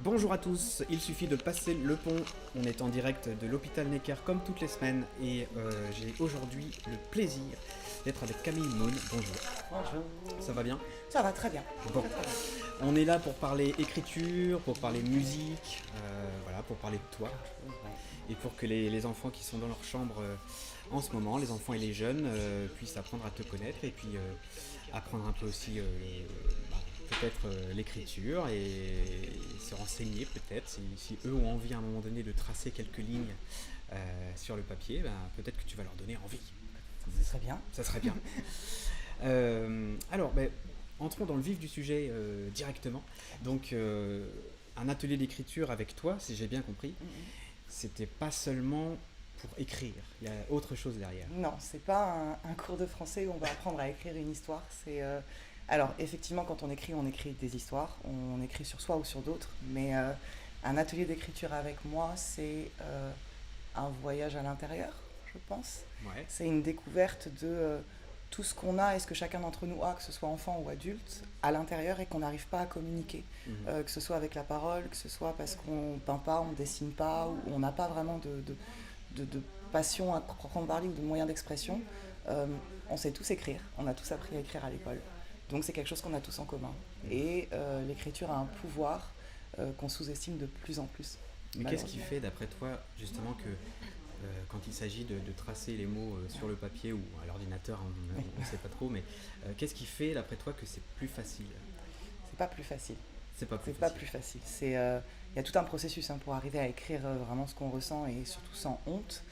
Bonjour à tous, il suffit de passer le pont. On est en direct de l'hôpital Necker comme toutes les semaines et j'ai aujourd'hui le plaisir d'être avec Camille Maune. Bonjour. Bonjour. Ça va bien? Ça va très bien. Bon. Très, très bien. On est là pour parler écriture, pour parler musique, voilà, pour parler de toi et pour que les enfants qui sont dans leur chambre en ce moment, les enfants et les jeunes, puissent apprendre à te connaître et puis apprendre un peu aussi peut-être l'écriture et se renseigner peut-être si eux ont envie à un moment donné de tracer quelques lignes sur le papier, peut-être que tu vas leur donner envie. Ce serait bien. Ça serait bien. Alors, entrons dans le vif du sujet directement. Donc, un atelier d'écriture avec toi, si j'ai bien compris, c'était pas seulement pour écrire, il y a autre chose derrière. Non, c'est pas un cours de français où on va apprendre à écrire une histoire. Alors, effectivement, quand on écrit des histoires, on écrit sur soi ou sur d'autres, mais un atelier d'écriture avec moi, c'est un voyage à l'intérieur, je pense. Ouais. C'est une découverte de tout ce qu'on a et ce que chacun d'entre nous a, que ce soit enfant ou adulte, à l'intérieur et qu'on n'arrive pas à communiquer. Que ce soit avec la parole, que ce soit parce qu'on peint pas, on dessine pas, ou on n'a pas vraiment de passion à proprement parler ou de moyens d'expression. On sait tous écrire, on a tous appris à écrire à l'école. Donc c'est quelque chose qu'on a tous en commun. Et l'écriture a un pouvoir qu'on sous-estime de plus en plus. Mais qu'est-ce qui fait, d'après toi, justement, que quand il s'agit de tracer les mots sur le papier ou à l'ordinateur, on ne sait pas trop, mais qu'est-ce qui fait, d'après toi, que c'est plus facile? C'est pas plus facile. C'est pas plus C'est facile. pas plus facile. Il y a tout un processus pour arriver à écrire vraiment ce qu'on ressent et surtout sans honte.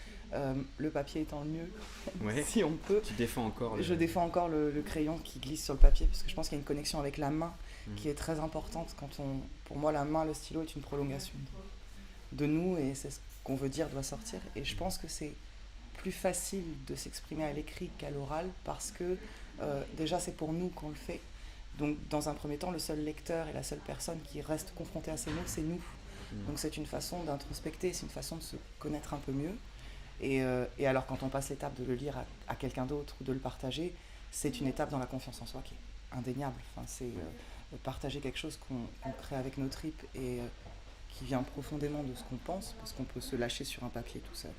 Le papier étant le mieux, Ouais. si on peut. Tu défends encore Je défends encore le crayon qui glisse sur le papier parce que je pense qu'il y a une connexion avec la main qui est très importante. Pour moi, la main, le stylo est une prolongation de nous et c'est ce qu'on veut dire doit sortir. Et je pense que c'est plus facile de s'exprimer à l'écrit qu'à l'oral parce que déjà c'est pour nous qu'on le fait. Donc dans un premier temps, le seul lecteur et la seule personne qui reste confrontée à ces mots, c'est nous. Donc c'est une façon d'introspecter, c'est une façon de se connaître un peu mieux. Et alors quand on passe l'étape de le lire à quelqu'un d'autre ou de le partager, c'est une étape dans la confiance en soi qui est indéniable. Enfin, c'est partager quelque chose qu'on crée avec nos tripes et qui vient profondément de ce qu'on pense, parce qu'on peut se lâcher sur un papier tout seul.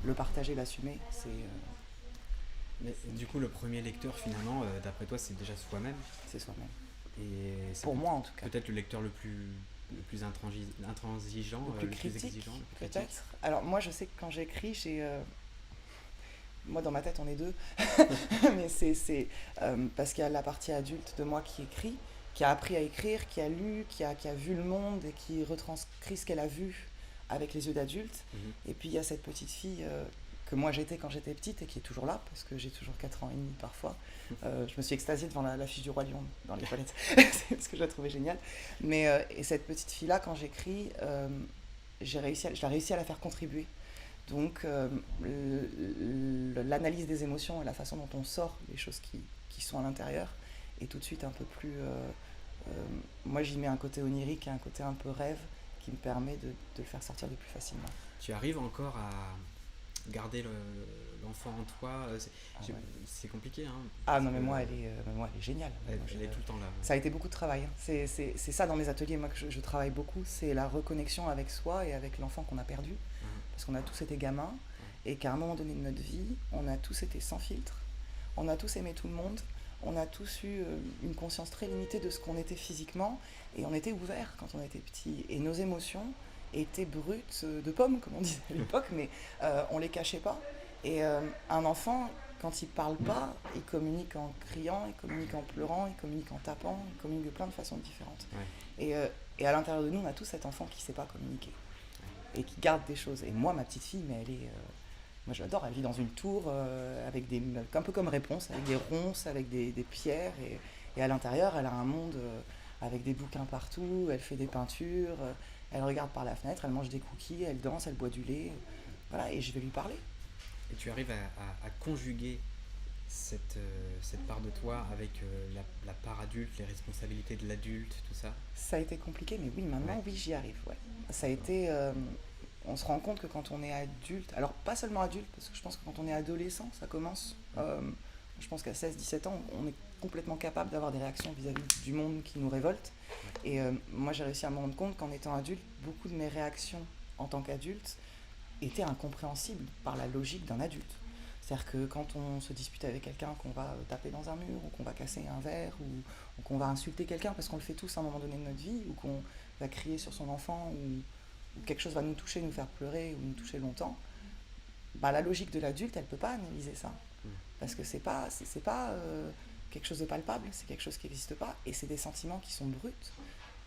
Le partager, l'assumer, c'est... Mais du coup, le premier lecteur, finalement, d'après toi, c'est déjà soi-même. C'est soi-même. Et c'est pour moi, en tout cas. Peut-être le lecteur le plus intransigeant, le plus critique, exigeant, le plus peut-être. critique. Alors moi, je sais que quand j'écris, moi, dans ma tête, on est deux. Mais c'est parce qu'il y a la partie adulte de moi qui écrit, qui a appris à écrire, qui a lu, qui a vu le monde et qui retranscrit ce qu'elle a vu avec les yeux d'adulte. Et puis, il y a cette petite fille que moi j'étais quand j'étais petite et qui est toujours là, parce que j'ai toujours 4 ans et demi parfois. Je me suis extasiée devant l'affiche du Roi Lion dans les toilettes, parce que je la trouvais géniale. Mais, et cette petite fille-là, quand j'écris, je l'ai réussi à la faire contribuer. Donc l'analyse des émotions et la façon dont on sort les choses qui sont à l'intérieur est tout de suite un peu plus... moi j'y mets un côté onirique et un côté un peu rêve qui me permet de le faire sortir de plus facilement. Tu arrives encore à garder l'enfant en toi, c'est compliqué, hein. Ah non, mais moi elle est géniale. Elle est tout le temps là. Ça a été beaucoup de travail, hein. C'est ça dans mes ateliers, moi que je travaille beaucoup, c'est la reconnexion avec soi et avec l'enfant qu'on a perdu. Parce qu'on a tous été gamins et qu'à un moment donné de notre vie, on a tous été sans filtre, on a tous aimé tout le monde, on a tous eu une conscience très limitée de ce qu'on était physiquement et on était ouverts quand on était petit. Et nos émotions étaient brutes de pommes, comme on disait à l'époque, mais on les cachait pas. Et un enfant, quand il parle pas, il communique en criant, il communique en pleurant, il communique en tapant, il communique de plein de façons différentes. Ouais. Et à l'intérieur de nous, on a tous cet enfant qui sait pas communiquer et qui garde des choses. Et moi, ma petite fille, mais elle est... moi, je l'adore. Elle vit dans une tour avec un peu comme Réponse, avec des ronces, avec des pierres. Et à l'intérieur, elle a un monde avec des bouquins partout. Elle fait des peintures. Elle regarde par la fenêtre. Elle mange des cookies. Elle danse. Elle boit du lait. Voilà. Et je vais lui parler. Et tu arrives à conjuguer cette part de toi avec la part adulte, les responsabilités de l'adulte, tout ça. Ça a été compliqué, mais oui, maintenant, Ouais. oui, j'y arrive. Ouais. Ça a été. On se rend compte que quand on est adulte, alors pas seulement adulte, parce que je pense que quand on est adolescent, ça commence. Je pense qu'à 16-17 ans, on est complètement capable d'avoir des réactions vis-à-vis du monde qui nous révolte. Et moi, j'ai réussi à me rendre compte qu'en étant adulte, beaucoup de mes réactions en tant qu'adulte étaient incompréhensibles par la logique d'un adulte. C'est-à-dire que quand on se dispute avec quelqu'un, qu'on va taper dans un mur, ou qu'on va casser un verre, ou qu'on va insulter quelqu'un, parce qu'on le fait tous à un moment donné de notre vie, ou qu'on va crier sur son enfant, ou quelque chose va nous toucher, nous faire pleurer, ou nous toucher longtemps, bah, la logique de l'adulte, elle ne peut pas analyser ça. Parce que c'est pas quelque chose de palpable, c'est quelque chose qui n'existe pas, et c'est des sentiments qui sont bruts,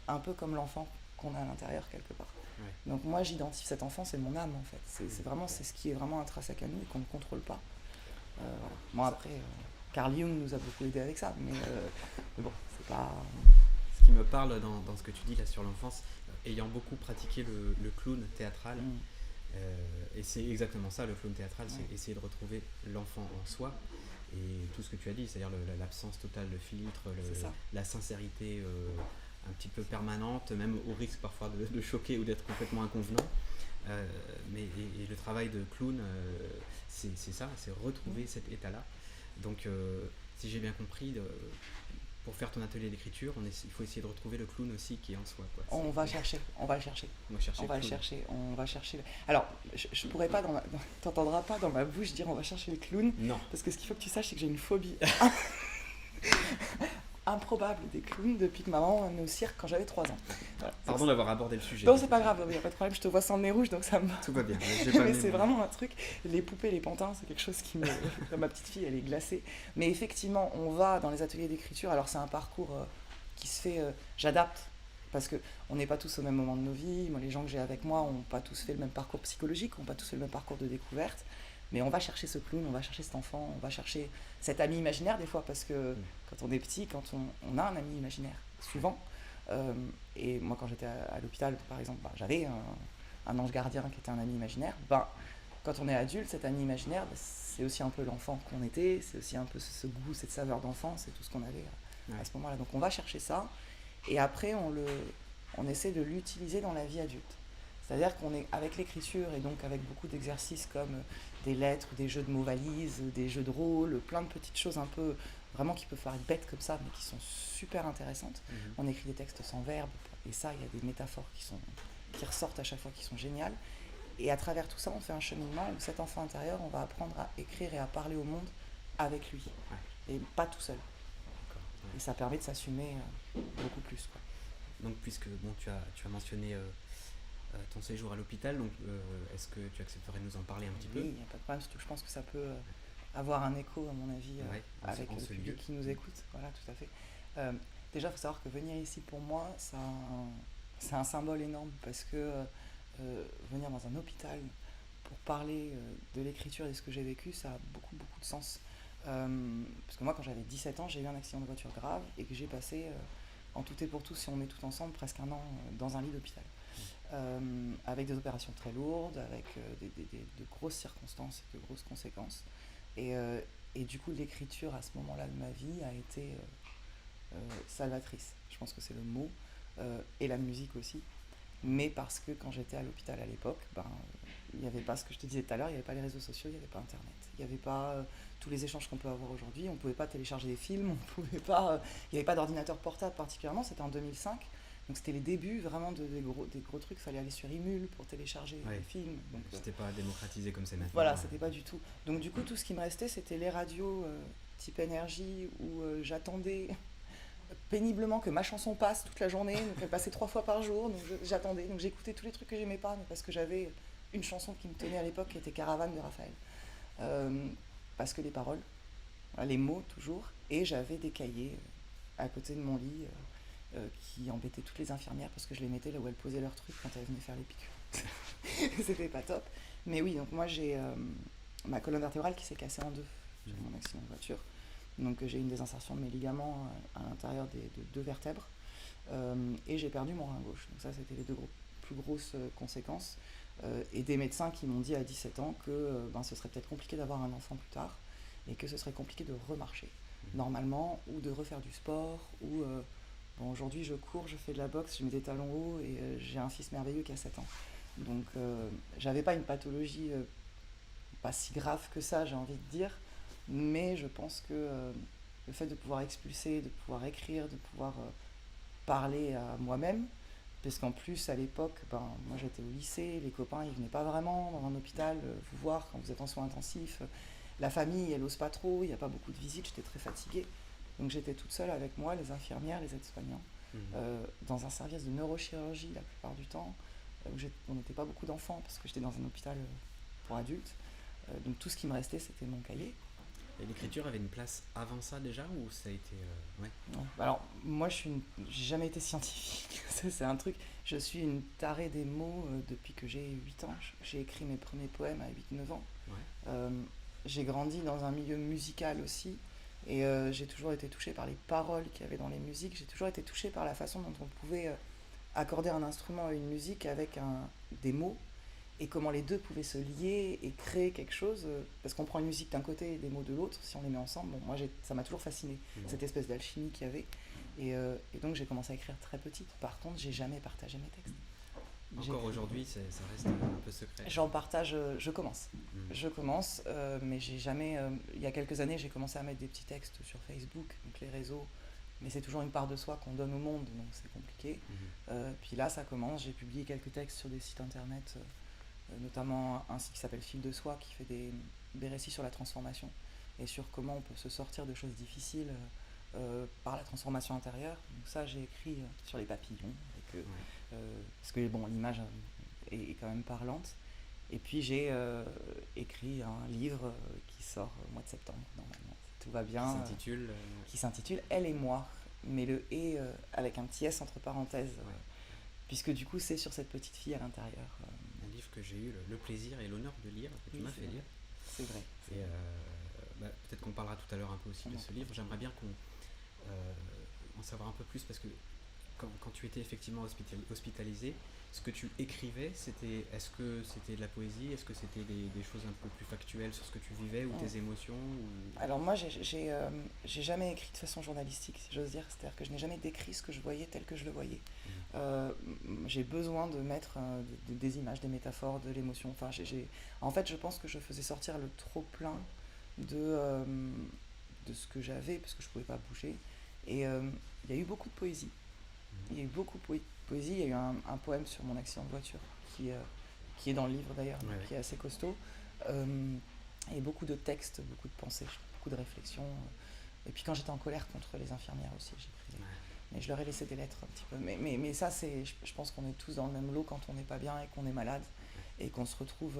un peu comme l'enfant qu'on a à l'intérieur quelque part. Ouais. Donc moi j'identifie cet enfant, c'est mon âme en fait. C'est ce qui est vraiment intrinsèque à nous et qu'on ne contrôle pas. Voilà. Moi après, Carl Jung nous a beaucoup aidé avec ça, mais bon, c'est pas. Ce qui me parle dans ce que tu dis là sur l'enfance, ayant beaucoup pratiqué le clown théâtral, et c'est exactement ça, le clown théâtral, c'est essayer de retrouver l'enfant en soi. Et tout ce que tu as dit, c'est-à-dire l'absence totale de filtre, la sincérité un petit peu permanente, même au risque parfois de choquer ou d'être complètement inconvenant. Et le travail de clown, c'est ça, c'est retrouver cet état-là. Donc, si j'ai bien compris, pour faire ton atelier d'écriture, il faut essayer de retrouver le clown aussi qui est en soi. Quoi. On va le chercher. On va le chercher. Alors, je pourrais pas, t'entendras pas dans ma bouche dire on va chercher le clown. Non. Parce que ce qu'il faut que tu saches, c'est que j'ai une phobie improbable des clowns depuis que maman m'a amenée au cirque quand j'avais 3 ans. Voilà. Pardon d'avoir abordé le sujet. Non, c'est pas grave, il n'y a pas de problème, je te vois sans le nez rouge, donc ça me va. Tout va bien. Mais c'est vraiment un truc, les poupées, les pantins, c'est quelque chose qui me... Ma petite fille, elle est glacée. Mais effectivement, on va dans les ateliers d'écriture, alors c'est un parcours qui se fait... j'adapte, parce qu'on n'est pas tous au même moment de nos vies. Moi, les gens que j'ai avec moi n'ont pas tous fait le même parcours psychologique, n'ont pas tous fait le même parcours de découverte. Mais on va chercher ce clown, on va chercher cet enfant, on va chercher cet ami imaginaire des fois, parce que quand on est petit, quand on a un ami imaginaire, souvent, et moi quand j'étais à l'hôpital par exemple, j'avais un ange gardien qui était un ami imaginaire. Quand on est adulte, cet ami imaginaire, c'est aussi un peu l'enfant qu'on était, c'est aussi un peu ce goût, cette saveur d'enfance, c'est tout ce qu'on avait à ce moment-là. Donc on va chercher ça, et après on essaie de l'utiliser dans la vie adulte. C'est-à-dire qu'on est avec l'écriture et donc avec beaucoup d'exercices comme des lettres, des jeux de mots valises, des jeux de rôle, plein de petites choses un peu vraiment qui peuvent faire être bêtes comme ça, mais qui sont super intéressantes. On écrit des textes sans verbe, et ça, il y a des métaphores qui ressortent à chaque fois, qui sont géniales. Et à travers tout ça, on fait un cheminement où cet enfant intérieur, on va apprendre à écrire et à parler au monde avec lui, et pas tout seul. Et ça permet de s'assumer beaucoup plus, quoi. Donc, puisque tu as mentionné ton séjour à l'hôpital, donc est-ce que tu accepterais de nous en parler un petit peu ? Oui, il n'y a pas de problème, surtout je pense que ça peut avoir un écho, à mon avis, avec le public qui nous écoute. Voilà, tout à fait. Déjà, il faut savoir que venir ici, pour moi, c'est un symbole énorme, parce que venir dans un hôpital pour parler de l'écriture et de ce que j'ai vécu, ça a beaucoup, beaucoup de sens. Parce que moi, quand j'avais 17 ans, j'ai eu un accident de voiture grave, et que j'ai passé, en tout et pour tout, si on met tout ensemble, presque 1 an dans un lit d'hôpital. Avec des opérations très lourdes, avec de grosses circonstances et de grosses conséquences. Et du coup, l'écriture à ce moment-là de ma vie a été salvatrice. Je pense que c'est le mot. Et la musique aussi. Mais parce que quand j'étais à l'hôpital à l'époque, il n'y avait pas ce que je te disais tout à l'heure, il n'y avait pas les réseaux sociaux, il n'y avait pas Internet. Il n'y avait pas tous les échanges qu'on peut avoir aujourd'hui. On ne pouvait pas télécharger des films, il n'y avait pas d'ordinateur portable particulièrement, c'était en 2005. Donc c'était les débuts vraiment des gros trucs, il fallait aller sur Emule pour télécharger des films. Donc, c'était pas démocratisé comme c'est maintenant. Voilà, c'était pas du tout. Donc du coup, tout ce qui me restait, c'était les radios type énergie, où j'attendais péniblement que ma chanson passe toute la journée, donc elle passait 3 fois par jour, donc j'attendais, donc j'écoutais tous les trucs que j'aimais pas, mais parce que j'avais une chanson qui me tenait à l'époque, qui était Caravane de Raphaël. Parce que les paroles, les mots toujours, et j'avais des cahiers à côté de mon lit, qui embêtaient toutes les infirmières parce que je les mettais là où elles posaient leurs trucs quand elles venaient faire les piqûres. C'était pas top. Mais oui, donc moi j'ai ma colonne vertébrale qui s'est cassée en 2 sur mon accident de voiture. Donc j'ai une désinsertion de mes ligaments à l'intérieur de 2 vertèbres. Et j'ai perdu mon rein gauche. Donc ça, c'était les 2 plus grosses conséquences. et des médecins qui m'ont dit à 17 ans que ce serait peut-être compliqué d'avoir un enfant plus tard et que ce serait compliqué de remarcher normalement ou de refaire du sport ou aujourd'hui je cours, je fais de la boxe, je mets des talons hauts et j'ai un fils merveilleux qui a 7 ans. Donc j'avais pas une pathologie pas si grave que ça, j'ai envie de dire, mais je pense que le fait de pouvoir expulser, de pouvoir écrire, de pouvoir parler à moi-même, parce qu'en plus à l'époque, moi j'étais au lycée, les copains ils venaient pas vraiment dans un hôpital vous voir quand vous êtes en soins intensifs, la famille elle ose pas trop, il n'y a pas beaucoup de visites, j'étais très fatiguée, donc j'étais toute seule avec moi, les infirmières, les aides-soignants, dans un service de neurochirurgie la plupart du temps, où on n'était pas beaucoup d'enfants parce que j'étais dans un hôpital pour adultes, donc tout ce qui me restait c'était mon cahier. Et l'écriture avait une place avant ça déjà ou ça a été... ouais. Non. Alors moi j'ai jamais été scientifique, ça, c'est un truc, je suis une tarée des mots depuis que j'ai 8 ans, j'ai écrit mes premiers poèmes à 8-9 ans, j'ai grandi dans un milieu musical aussi et j'ai toujours été touchée par les paroles qu'il y avait dans les musiques, j'ai toujours été touchée par la façon dont on pouvait accorder un instrument à une musique avec des mots et comment les deux pouvaient se lier et créer quelque chose, parce qu'on prend une musique d'un côté et des mots de l'autre, si on les met ensemble, moi ça m'a toujours fasciné, cette espèce d'alchimie qu'il y avait, et donc j'ai commencé à écrire très petite. Par contre, j'ai jamais partagé mes textes. Encore aujourd'hui, ça reste un peu secret. J'en partage, je commence, mais j'ai jamais, il y a quelques années, j'ai commencé à mettre des petits textes sur Facebook, donc les réseaux, mais c'est toujours une part de soi qu'on donne au monde, donc c'est compliqué. Puis là, ça commence, j'ai publié quelques textes sur des sites internet, notamment un site qui s'appelle Fil de Soi, qui fait des récits sur la transformation et sur comment on peut se sortir de choses difficiles par la transformation intérieure. Donc ça, j'ai écrit sur les papillons, parce que l'image est quand même parlante. Et puis j'ai écrit un livre qui sort au mois de septembre, normalement, si tout va bien, qui s'intitule Elle et moi, mais le « et » avec un petit « s » entre parenthèses, puisque du coup c'est sur cette petite fille à l'intérieur. Un livre que j'ai eu le plaisir et l'honneur de lire, que tu m'as fait lire. C'est vrai. Et peut-être qu'on parlera tout à l'heure un peu aussi de ce livre. J'aimerais bien qu'on en savoir un peu plus parce que quand tu étais effectivement hospitalisé, ce que tu écrivais, est-ce que c'était de la poésie, est-ce que c'était des choses un peu plus factuelles sur ce que tu vivais ou tes émotions ou... Alors moi, j'ai jamais écrit de façon journalistique, si j'ose dire. C'est-à-dire que je n'ai jamais décrit ce que je voyais tel que je le voyais. J'ai besoin de mettre des images, des métaphores, de l'émotion. Enfin, en fait, je pense que je faisais sortir le trop-plein de ce que j'avais, parce que je ne pouvais pas bouger. Et il y a eu beaucoup de poésie. Il y a eu beaucoup de poésie. Il y a eu un poème sur mon accident de voiture qui est dans le livre d'ailleurs, qui est assez costaud. Et beaucoup de textes, beaucoup de pensées, beaucoup de réflexions. Et puis quand j'étais en colère contre les infirmières aussi, j'écrivais. Mais je leur ai laissé des lettres un petit peu. Mais ça, je pense qu'on est tous dans le même lot quand on n'est pas bien et qu'on est malade. Et qu'on se retrouve...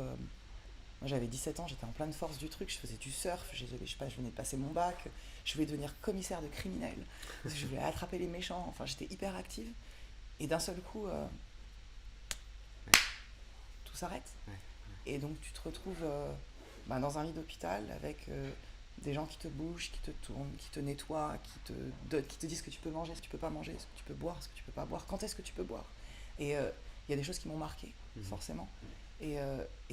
Moi j'avais 17 ans, j'étais en pleine force du truc, je faisais du surf, je venais de passer mon bac, je voulais devenir commissaire de criminels, je voulais attraper les méchants, enfin j'étais hyper active. Et d'un seul coup, tout s'arrête. Et donc tu te retrouves dans un lit d'hôpital avec des gens qui te bougent, qui te tournent, qui te nettoient, qui te disent ce que tu peux manger, ce que tu peux pas manger, ce que tu peux boire, ce que tu peux pas boire, quand est-ce que tu peux boire. Et il y a des choses qui m'ont marqué, forcément. Et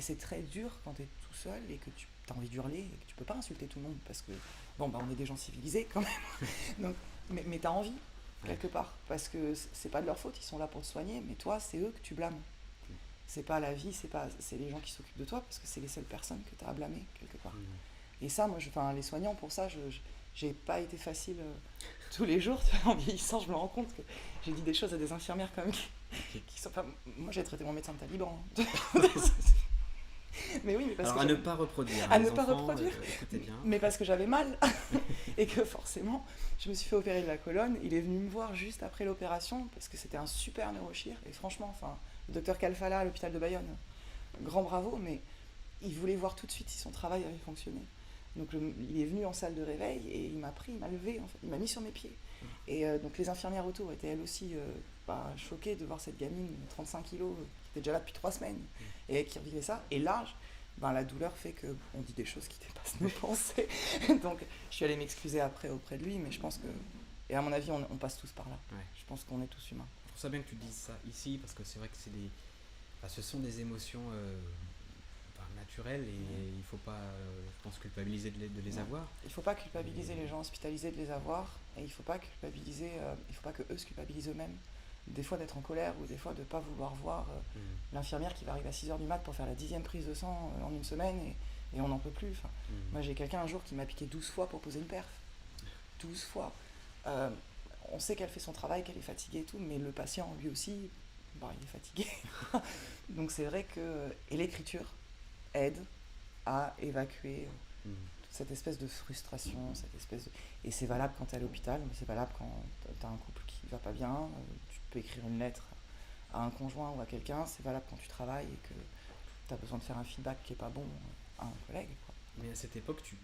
c'est très dur quand tu es tout seul et que tu as envie d'hurler et que tu peux pas insulter tout le monde parce que, on est des gens civilisés quand même. Donc, mais tu as envie, quelque part, parce que c'est pas de leur faute, ils sont là pour te soigner, mais toi, c'est eux que tu blâmes. C'est pas la vie, c'est les gens qui s'occupent de toi parce que c'est les seules personnes que tu as à blâmer, quelque part. Et ça, moi, les soignants, pour ça, j'ai pas été facile tous les jours. En vieillissant, je me rends compte que j'ai dit des choses à des infirmières quand même qui sont pas... Moi, j'ai traité mon médecin de taliban. Mais oui, mais parce alors, à ne pas reproduire. À ne pas reproduire. Écoutez bien. Mais parce que j'avais mal. Et que forcément, je me suis fait opérer de la colonne. Il est venu me voir juste après l'opération parce que c'était un super neurochir. Et franchement, le docteur Kalfala à l'hôpital de Bayonne, grand bravo, mais il voulait voir tout de suite si son travail avait fonctionné. Donc il est venu en salle de réveil et il m'a levé, en fait, il m'a mis sur mes pieds. Et donc les infirmières autour étaient elles aussi choquées de voir cette gamine de 35 kilos qui était déjà là depuis 3 semaines et qui revivait ça. Et là, la douleur fait qu'on dit des choses qui dépassent nos pensées. Donc je suis allée m'excuser après auprès de lui, mais je pense que, et à mon avis, on passe tous par là. Je pense qu'on est tous humains. Je trouve ça bien que tu dises ça ici parce que c'est vrai que c'est ce sont des émotions naturelles et il ne faut pas, je pense, culpabiliser de les avoir. Il ne faut pas culpabiliser les gens hospitalisés de les avoir et il ne faut pas culpabiliser, il faut pas que eux se culpabilisent eux-mêmes. Des fois d'être en colère ou des fois de ne pas vouloir voir l'infirmière qui va arriver à 6h du mat pour faire la 10e prise de sang en une semaine et on n'en peut plus. Enfin, moi j'ai quelqu'un un jour qui m'a piqué 12 fois pour poser une perf. 12 fois. On sait qu'elle fait son travail, qu'elle est fatiguée et tout, mais le patient lui aussi, il est fatigué. Donc c'est vrai que... Et l'écriture aide à évacuer toute cette espèce de frustration, et c'est valable quand tu es à l'hôpital, mais c'est valable quand tu as un couple qui va pas bien, tu peux écrire une lettre à un conjoint ou à quelqu'un, c'est valable quand tu travailles et que tu as besoin de faire un feedback qui est pas bon à un collègue, quoi. Mais à cette époque, tu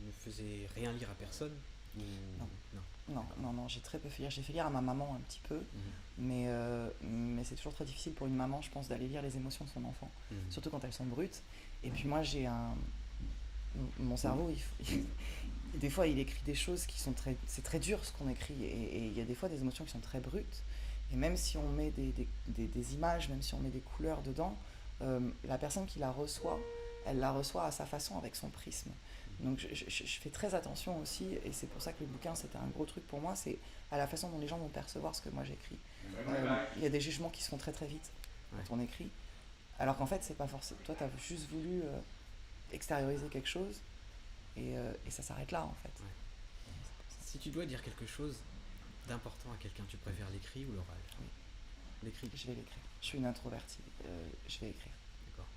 ne faisais rien lire à personne ou... Non, j'ai très peu fait lire. J'ai fait lire à ma maman un petit peu, mais c'est toujours très difficile pour une maman, je pense, d'aller lire les émotions de son enfant, surtout quand elles sont brutes. Et puis moi, mon cerveau, des fois, il écrit des choses qui sont c'est très dur ce qu'on écrit, et il y a des fois des émotions qui sont très brutes. Et même si on met des images, même si on met des couleurs dedans, la personne qui la reçoit, elle la reçoit à sa façon, avec son prisme. Donc je fais très attention aussi, et c'est pour ça que le bouquin c'était un gros truc pour moi, c'est à la façon dont les gens vont percevoir ce que moi j'écris. Il y a des jugements qui se font très très vite quand on écrit, alors qu'en fait c'est pas forcément. Toi tu as juste voulu extérioriser quelque chose, et ça s'arrête là en fait. Ouais. Si tu dois dire quelque chose d'important à quelqu'un, tu préfères l'écrit ou l'oral? Oui. L'écrit. Je vais l'écrire. Je suis une introvertie, je vais écrire. D'accord.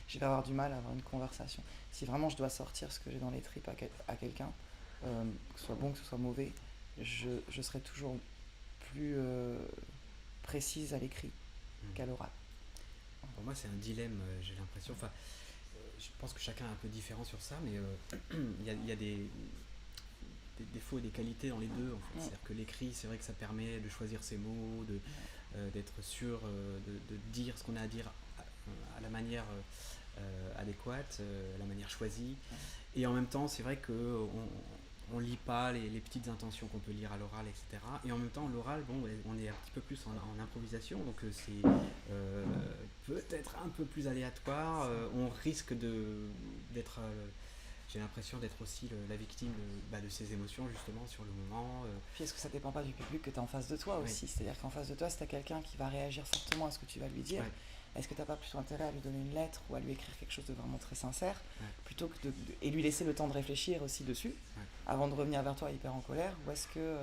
Je vais avoir du mal à avoir une conversation. Si vraiment je dois sortir ce que j'ai dans les tripes à quelqu'un, que ce soit bon, que ce soit mauvais, je serai toujours plus précise à l'écrit qu'à l'oral. Pour moi, c'est un dilemme, j'ai l'impression. Enfin, je pense que chacun est un peu différent sur ça, mais il y a des défauts et des qualités dans les deux. En fait. C'est-à-dire que l'écrit, c'est vrai que ça permet de choisir ses mots, d'être sûr de dire ce qu'on a à dire à la manière adéquate, la manière choisie. Et en même temps, c'est vrai qu'on lit pas les petites intentions qu'on peut lire à l'oral, etc. Et en même temps, l'oral, on est un petit peu plus en improvisation, donc c'est peut-être un peu plus aléatoire. On risque d'être... j'ai l'impression d'être aussi la victime de ces émotions, justement, sur le moment. Puis est-ce que ça dépend pas du public que tu as en face de toi aussi? C'est-à-dire qu'en face de toi, si tu as quelqu'un qui va réagir fortement à ce que tu vas lui dire, est-ce que tu n'as pas plutôt intérêt à lui donner une lettre ou à lui écrire quelque chose de vraiment très sincère, plutôt que et lui laisser le temps de réfléchir aussi dessus, avant de revenir vers toi hyper en colère? Ou est-ce que...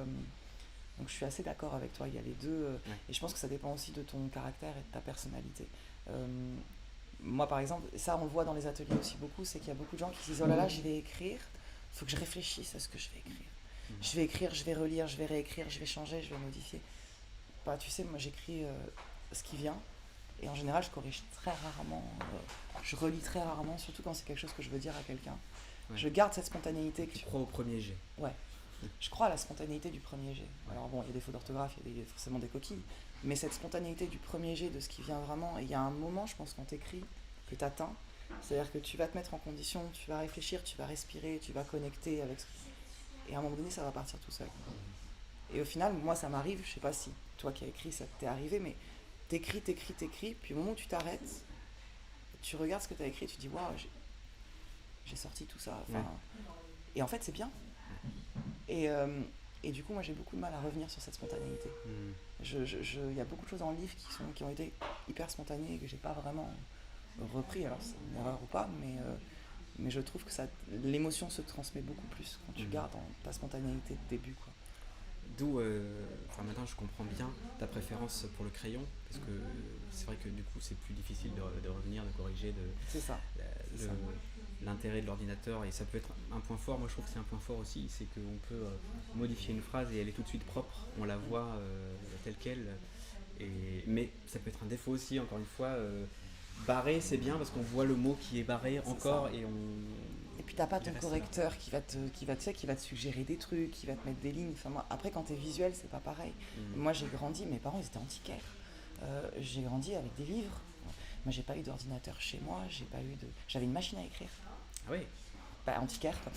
Donc je suis assez d'accord avec toi, il y a les deux, et je pense que ça dépend aussi de ton caractère et de ta personnalité. Moi par exemple, ça on le voit dans les ateliers aussi beaucoup, c'est qu'il y a beaucoup de gens qui se disent « Oh là là, je vais écrire, il faut que je réfléchisse à ce que je vais écrire. Je vais écrire, je vais relire, je vais réécrire, je vais changer, je vais modifier. » Tu sais, moi j'écris ce qui vient, et en général je corrige très rarement, je relis très rarement, surtout quand c'est quelque chose que je veux dire à quelqu'un. Je garde cette spontanéité. Tu crois au premier jet? Ouais. Je crois à la spontanéité du premier jet. Alors bon, il y a des fautes d'orthographe, il y a forcément des coquilles, mais cette spontanéité du premier jet, de ce qui vient vraiment, et il y a un moment, je pense, quand t'écris, que t'atteins, c'est-à-dire que tu vas te mettre en condition, tu vas réfléchir, tu vas respirer, tu vas connecter avec et à un moment donné, ça va partir tout seul. Et au final, moi, ça m'arrive, je sais pas si toi qui as écrit, ça t'est arrivé, mais t'écris, puis au moment où tu t'arrêtes, tu regardes ce que t'as écrit, tu dis, waouh, j'ai sorti tout ça. Et en fait, c'est bien. Et du coup, moi, j'ai beaucoup de mal à revenir sur cette spontanéité. Il y a beaucoup de choses dans le livre qui ont été hyper spontanées et que j'ai pas vraiment repris. Alors, c'est une erreur ou pas, mais je trouve que l'émotion se transmet beaucoup plus quand tu gardes ta spontanéité de début, quoi. D'où, maintenant je comprends bien ta préférence pour le crayon, parce que c'est vrai que du coup c'est plus difficile de revenir, de corriger, c'est ça. L'intérêt de l'ordinateur, et ça peut être un point fort. Moi je trouve que c'est un point fort aussi, c'est qu'on peut modifier une phrase et elle est tout de suite propre, on la voit telle qu'elle, mais ça peut être un défaut aussi, encore une fois. Barré, c'est bien parce qu'on voit le mot qui est barré encore, et puis t'as pas ton correcteur qui va te suggérer des trucs, qui va te mettre des lignes. Enfin, moi, après quand t'es visuel, c'est pas pareil. Moi j'ai grandi, mes parents ils étaient antiquaires. J'ai grandi avec des livres. Moi j'ai pas eu d'ordinateur chez moi, j'avais une machine à écrire. Ah oui. Antiquaire quoi.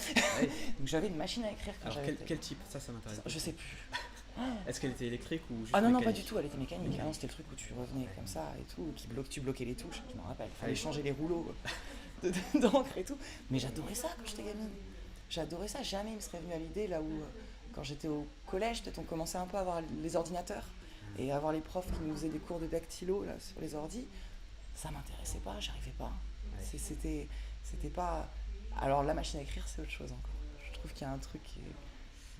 Donc j'avais une machine à écrire quand Alors quel type? Ça m'intéresse. Je sais plus. Est-ce qu'elle était électrique ou juste Ah non, non, pas mécanique? du tout, elle était mécanique. Ah non, c'était le truc où tu revenais comme ça et tout, tu bloquais les touches, je me rappelle. Il fallait changer les rouleaux d'encre et tout. Mais j'adorais ça quand j'étais gamine. J'adorais ça. Jamais il me serait venu à l'idée, là où, quand j'étais au collège, peut-être on commençait un peu à avoir les ordinateurs et à avoir les profs qui nous faisaient des cours de dactylo là, sur les ordis. Ça m'intéressait pas, j'arrivais pas. Ouais. C'était pas. Alors la machine à écrire, c'est autre chose encore. Je trouve qu'il y a un truc qui est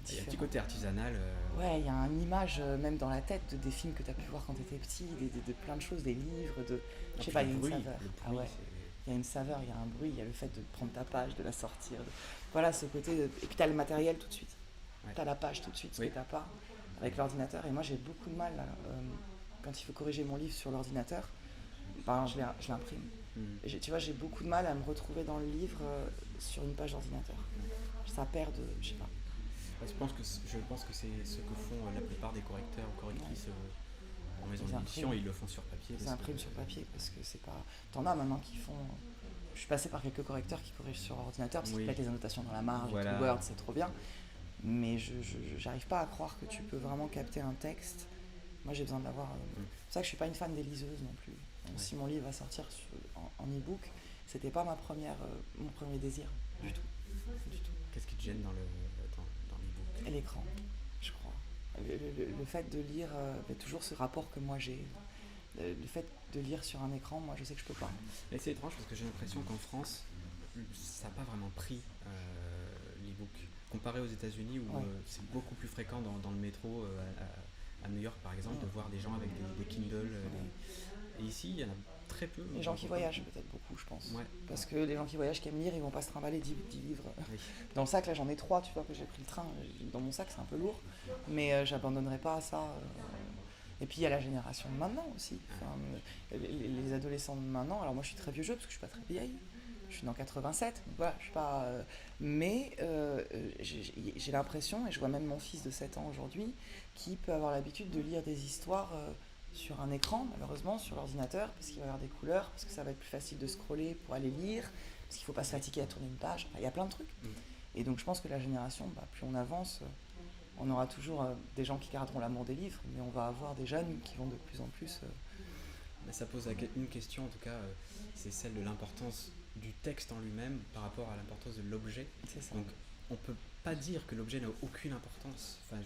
Il y a un petit différent. côté artisanal. Ouais, il y a une image même dans la tête des films que tu as pu voir quand tu étais petit, de plein de choses, des livres, je sais pas, il y a une saveur. Ah ouais, il y a une saveur, il y a un bruit, il y a le fait de prendre ta page, de la sortir. Voilà ce côté. Et puis tu as le matériel tout de suite. Ouais. Tu as la page tout de suite, ce Oui. que tu n'as pas avec l'ordinateur. Et moi j'ai beaucoup de mal là, quand il faut corriger mon livre sur l'ordinateur, ben, je l'imprime. Tu vois, j'ai beaucoup de mal à me retrouver dans le livre sur une page d'ordinateur. Ça perd de. Je sais pas. Je pense que c'est ce que font la plupart des correcteurs ou correctrices en maison Ils d'édition. impriment. Ils le font sur papier. Ils impriment sur papier parce que c'est pas. T'en as maintenant qui font. Je suis passé par quelques correcteurs qui corrigent sur ordinateur parce qu'ils mettent les annotations dans la marge, Voilà. et tout Word, c'est trop bien. Mais j'arrive pas à croire que tu peux vraiment capter un texte. Moi j'ai besoin d'avoir. C'est pour ça que je suis pas une fan des liseuses non plus. Donc, si mon livre va sortir en e-book, c'était pas mon premier désir du tout. Du tout. Qu'est-ce qui te gêne dans l'e-book? Et l'écran, je crois. Le fait de lire, toujours ce rapport que moi j'ai. Le fait de lire sur un écran, moi je sais que je peux pas. Et c'est étrange parce que j'ai l'impression qu'en France, ça n'a pas vraiment pris l'e-book. Comparé aux États-Unis où c'est beaucoup plus fréquent dans le métro à New York par exemple de voir des gens avec des Kindle. Et ici, il y en a très peu. Les gens qui voyagent peut-être beaucoup, je pense. Ouais. Parce que les gens qui voyagent, qui aiment lire, ils vont pas se trimballer 10 livres. Oui. Dans le sac, là j'en ai 3, tu vois, que j'ai pris le train. Dans mon sac, c'est un peu lourd. Mais j'abandonnerai pas ça. Et puis il y a la génération de maintenant aussi. Enfin, les adolescents de maintenant. Alors moi je suis très vieux jeu parce que je suis pas très vieille. Je suis dans 87. Donc voilà, je suis pas. Mais j'ai l'impression, et je vois même mon fils de 7 ans aujourd'hui, qui peut avoir l'habitude de lire des histoires sur un écran, malheureusement, sur l'ordinateur, parce qu'il va y avoir des couleurs, parce que ça va être plus facile de scroller pour aller lire, parce qu'il faut pas se fatiguer à tourner une page. Enfin, il y a plein de trucs. Et donc je pense que la génération, plus on avance. On aura toujours des gens qui garderont l'amour des livres, mais on va avoir des jeunes qui vont de plus en plus. Mais ça pose une question, en tout cas, c'est celle de l'importance du texte en lui-même par rapport à l'importance de l'objet. C'est ça. Donc, on peut pas dire que l'objet n'a aucune importance. Enfin,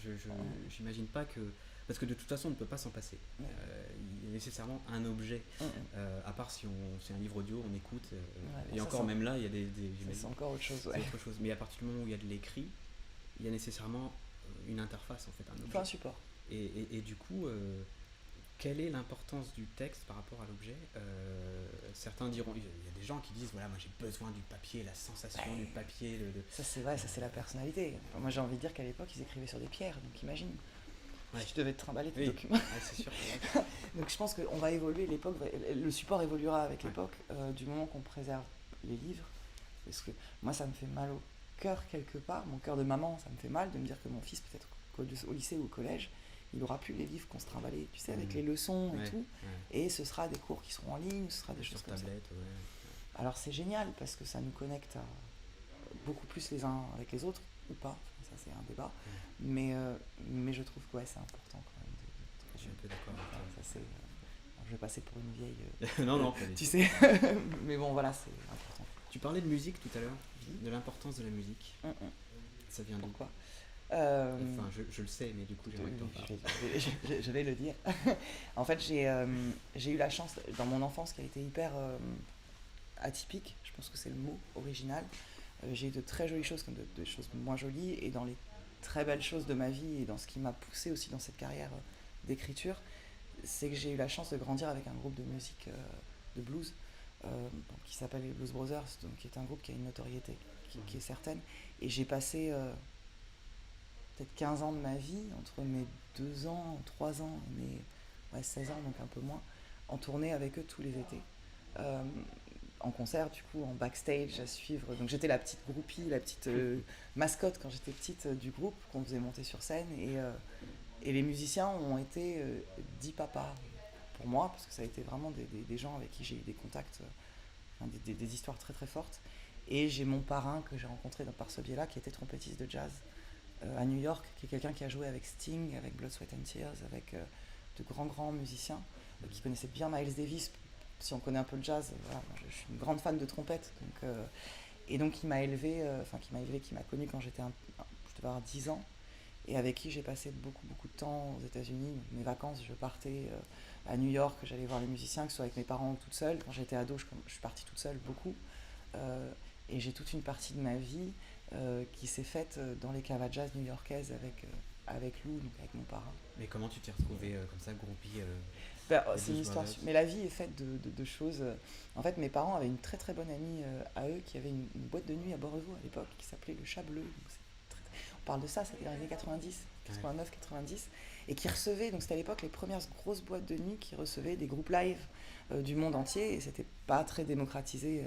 j'imagine pas que. Parce que de toute façon, on ne peut pas s'en passer. Il y a nécessairement un objet, à part si c'est un livre audio, on écoute. Et encore, même là, il y a c'est encore autre chose. C'est autre chose. Mais à partir du moment où il y a de l'écrit, il y a nécessairement une interface, en fait, un objet. Un support. Et du coup, quelle est l'importance du texte par rapport à l'objet? Certains diront, il y a des gens qui disent, voilà, moi j'ai besoin du papier, la sensation du papier. Ça c'est vrai, ça c'est la personnalité. Enfin, moi j'ai envie de dire qu'à l'époque ils écrivaient sur des pierres, donc imagine. Si tu devais te trimballer tes documents. C'est sûr. Donc je pense qu'on va évoluer, le support évoluera avec l'époque, du moment qu'on préserve les livres. Parce que moi ça me fait mal au cœur quelque part, mon cœur de maman, ça me fait mal de me dire que mon fils, peut-être au lycée ou au collège, il aura plus les livres qu'on se trimballait, tu sais, avec les leçons et tout. Et ce sera des cours qui seront en ligne, ce sera des choses comme tablette, ça. Alors c'est génial parce que ça nous connecte à beaucoup plus les uns avec les autres, ou pas, ça c'est un débat. Mais je trouve que c'est important quand même. Je suis un peu d'accord avec toi. Ça, je vais passer pour une vieille. Non, tu sais. Mais bon, voilà, c'est important. Tu parlais de musique tout à l'heure, de l'importance de la musique. Ça vient d'où? Pourquoi? Enfin, je le sais, mais du coup, j'aimerais que t'en parles. Je vais le dire. En fait, j'ai eu la chance, dans mon enfance, qui a été hyper atypique, je pense que c'est le mot original. J'ai eu de très jolies choses comme de choses moins jolies, et dans les très belles choses de ma vie, et dans ce qui m'a poussé aussi dans cette carrière d'écriture, c'est que j'ai eu la chance de grandir avec un groupe de musique de blues, qui s'appelle les Blues Brothers, donc, qui est un groupe qui a une notoriété qui est certaine. Et j'ai passé peut-être 15 ans de ma vie, entre mes 2 ans, 3 ans et mes 16 ans, donc un peu moins, en tournée avec eux tous les étés. En concert, du coup, en backstage, à suivre. Donc j'étais la petite groupie, la petite mascotte quand j'étais petite du groupe, qu'on faisait monter sur scène. Et les musiciens ont été 10 papas pour moi, parce que ça a été vraiment des gens avec qui j'ai eu des contacts, des histoires très très fortes. Et j'ai mon parrain que j'ai rencontré par ce biais-là, qui était trompettiste de jazz, à New York, qui est quelqu'un qui a joué avec Sting, avec Blood, Sweat and Tears, avec de grands musiciens, qui connaissaient bien Miles Davis. Si on connaît un peu le jazz, voilà, je suis une grande fan de trompette. Et donc qui m'a qui m'a connu quand je devais avoir 10 ans, et avec qui j'ai passé beaucoup de temps aux États-Unis. Donc, mes vacances, je partais à New York, j'allais voir les musiciens, que ce soit avec mes parents ou toute seule. Quand j'étais ado, je suis partie toute seule beaucoup. Et j'ai toute une partie de ma vie qui s'est faite dans les caves à jazz new-yorkaises avec Lou, donc avec mon parrain. Mais comment tu t'es retrouvée comme ça, groupie C'est une histoire. Mais la vie est faite de choses. En fait, mes parents avaient une très bonne amie à eux qui avait une boîte de nuit à Boreveau à l'époque qui s'appelait le Chat Bleu. On parle de ça, c'était dans les années 90, 89, 90. Et qui recevait, donc c'était à l'époque les premières grosses boîtes de nuit qui recevaient des groupes live du monde entier. Et c'était pas très démocratisé.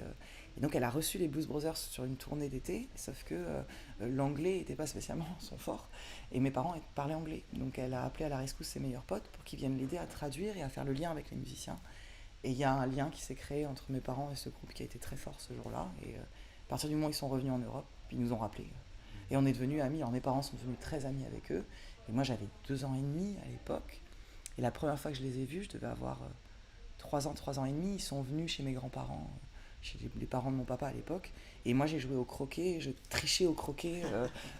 Et donc elle a reçu les Blues Brothers sur une tournée d'été, sauf que l'anglais n'était pas spécialement son fort. Et mes parents parlaient anglais. Donc elle a appelé à la rescousse ses meilleurs potes pour qu'ils viennent l'aider à traduire et à faire le lien avec les musiciens. Et il y a un lien qui s'est créé entre mes parents et ce groupe qui a été très fort ce jour-là. Et à partir du moment où ils sont revenus en Europe, ils nous ont rappelés. Et on est devenus amis. Alors mes parents sont devenus très amis avec eux. Et moi j'avais 2 ans et demi à l'époque. Et la première fois que je les ai vus, je devais avoir 3 ans et demi. Ils sont venus chez mes grands-parents, chez les parents de mon papa à l'époque. Et moi j'ai joué au croquet, je trichais au croquet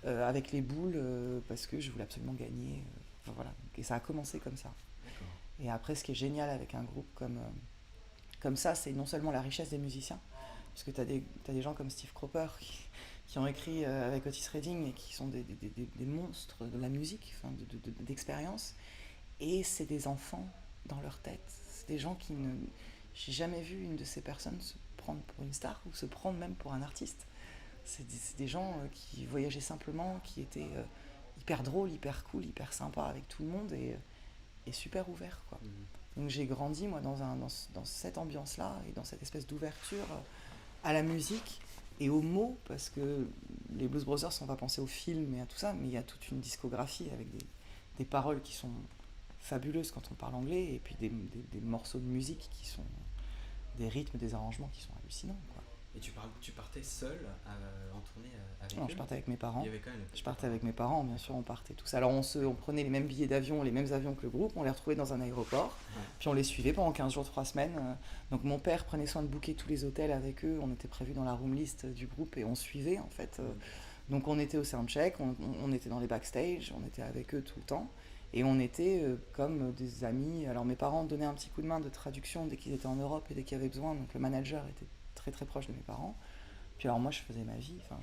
avec les boules parce que je voulais absolument gagner. Enfin, voilà. Et ça a commencé comme ça. D'accord. Et après, ce qui est génial avec un groupe comme ça, c'est non seulement la richesse des musiciens, parce que tu as des gens comme Steve Cropper qui ont écrit avec Otis Redding et qui sont des monstres de la musique, enfin, d'expérience. Et c'est des enfants dans leur tête. C'est des gens qui ne... J'ai jamais vu une de ces personnes se prendre pour une star ou se prendre même pour un artiste. C'est des gens qui voyageaient simplement, qui étaient hyper drôles, hyper cool, hyper sympas avec tout le monde et super ouverts, quoi. Donc j'ai grandi moi dans cette ambiance-là et dans cette espèce d'ouverture à la musique et aux mots, parce que les Blues Brothers, on va penser au film et à tout ça, mais il y a toute une discographie avec des paroles qui sont fabuleuses quand on parle anglais, et puis des morceaux de musique qui sont des rythmes, des arrangements qui sont hallucinants, quoi. Et tu partais seul en tournée avec Non, eux? je partais avec mes parents. Il y avait quand même Je partais avec mes parents, bien sûr, on partait tous. Alors on prenait les mêmes billets d'avion, les mêmes avions que le groupe, on les retrouvait dans un aéroport, puis on les suivait pendant 15 jours, 3 semaines. Donc mon père prenait soin de booker tous les hôtels avec eux, on était prévus dans la room list du groupe et on suivait en fait. Donc on était au soundcheck, on était dans les backstage, on était avec eux tout le temps. Et on était comme des amis. Alors mes parents donnaient un petit coup de main de traduction dès qu'ils étaient en Europe et dès qu'il y avait besoin. Donc le manager était très proche de mes parents. Puis alors moi je faisais ma vie. Enfin,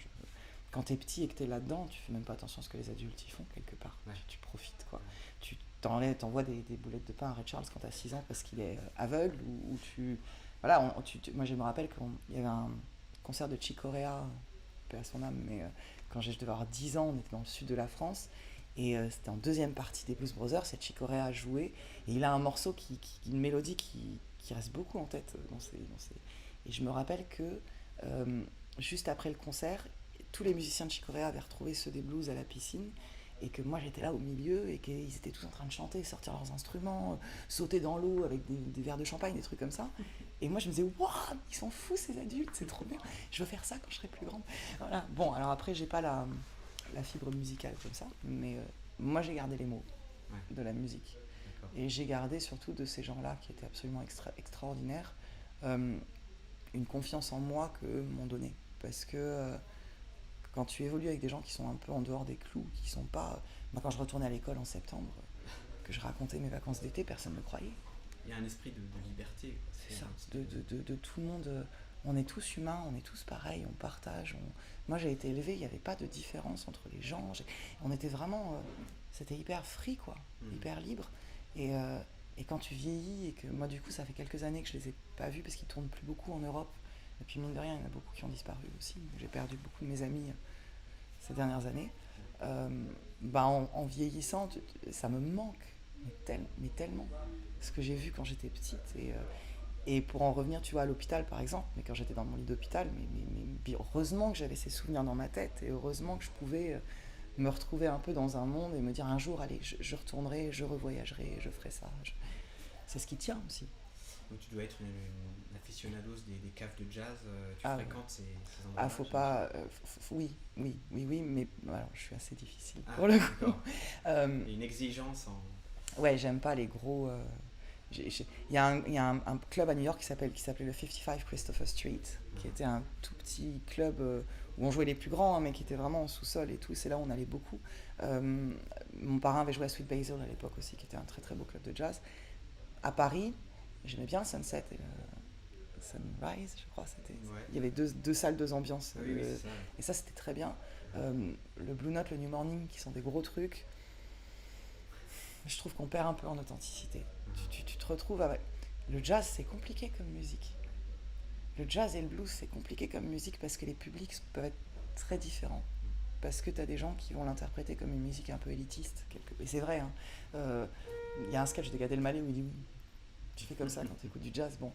quand t'es petit et que t'es là-dedans, tu fais même pas attention à ce que les adultes y font quelque part. Ouais. Tu profites, quoi. Tu t'envoies des boulettes de pain à Ray Charles quand t'as 6 ans parce qu'il est aveugle ou tu... Voilà, moi je me rappelle qu'il y avait un concert de Chick Corea, paix à son âme, mais quand je devais avoir 10 ans, on était dans le sud de la France. Et c'était en deuxième partie des Blues Brothers, c'est Chick Corea a joué, et il a un morceau, une mélodie qui reste beaucoup en tête dans ses... Et je me rappelle que juste après le concert, tous les musiciens de Chick Corea avaient retrouvé ceux des blues à la piscine, et que moi j'étais là au milieu, et qu'ils étaient tous en train de chanter, sortir leurs instruments, sauter dans l'eau avec des verres de champagne, des trucs comme ça. Et moi je me disais, waouh, ils sont fous ces adultes, c'est trop bien, je veux faire ça quand je serai plus grande. Voilà. Bon, alors après j'ai pas la fibre musicale comme ça, mais moi j'ai gardé les mots de la musique. D'accord. Et j'ai gardé surtout de ces gens-là qui étaient absolument extraordinaires, une confiance en moi qu'eux m'ont donné. Parce que quand tu évolues avec des gens qui sont un peu en dehors des clous, qui sont pas... Moi quand je retournais à l'école en septembre, que je racontais mes vacances d'été, personne ne me croyait. Il y a un esprit de liberté, quoi. C'est ça, de tout le monde. On est tous humains, on est tous pareils, on partage. Moi j'ai été élevée, il n'y avait pas de différence entre les gens. On était vraiment... c'était hyper free, quoi, hyper libre. Et quand tu vieillis, et que moi du coup ça fait quelques années que je les ai pas vus parce qu'ils tournent plus beaucoup en Europe, et puis mine de rien il y en a beaucoup qui ont disparu aussi, j'ai perdu beaucoup de mes amis ces dernières années, en vieillissant ça me manque, mais tellement, ce que j'ai vu quand j'étais petite. Et pour en revenir, tu vois, à l'hôpital par exemple, mais quand j'étais dans mon lit d'hôpital, mais heureusement que j'avais ces souvenirs dans ma tête, et heureusement que je pouvais me retrouver un peu dans un monde et me dire un jour, allez, je retournerai, je revoyagerai, je ferai ça. C'est ce qui tient aussi. Donc tu dois être une aficionados des caves de jazz, tu Ah, fréquentes ces ah, endroits-là, faut j'imagine. pas. Oui, oui, oui, oui, mais alors, je suis assez difficile Ah, pour le coup. d'accord. Euh, Il y a une exigence en... ouais, j'aime pas les gros. Il y a, un club à New York qui s'appelait le 55 Christopher Street, qui Ah, était un tout petit club où on jouait les plus grands, hein, mais qui était vraiment en sous-sol et tout. C'est là où on allait beaucoup. Euh, Mon parrain avait joué à Sweet Basil à l'époque aussi, qui était un très très beau club de jazz. À Paris, j'aimais bien le Sunset et le Sunrise, je crois. ouais. Il y avait deux salles, deux ambiances. Ah oui, oui, c'est ça. Ouais. Et ça, c'était très bien. Le Blue Note, le New Morning, qui sont des gros trucs, je trouve qu'on perd un peu en authenticité. Tu te retrouves avec. Le jazz, c'est compliqué comme musique. Le jazz et le blues, c'est compliqué comme musique parce que les publics peuvent être très différents. Parce que tu as des gens qui vont l'interpréter comme une musique un peu élitiste. Et c'est vrai. Hein. Il y a un sketch de Gad Elmaleh où il dit oui, tu fais comme ça quand tu écoutes du jazz. Bon.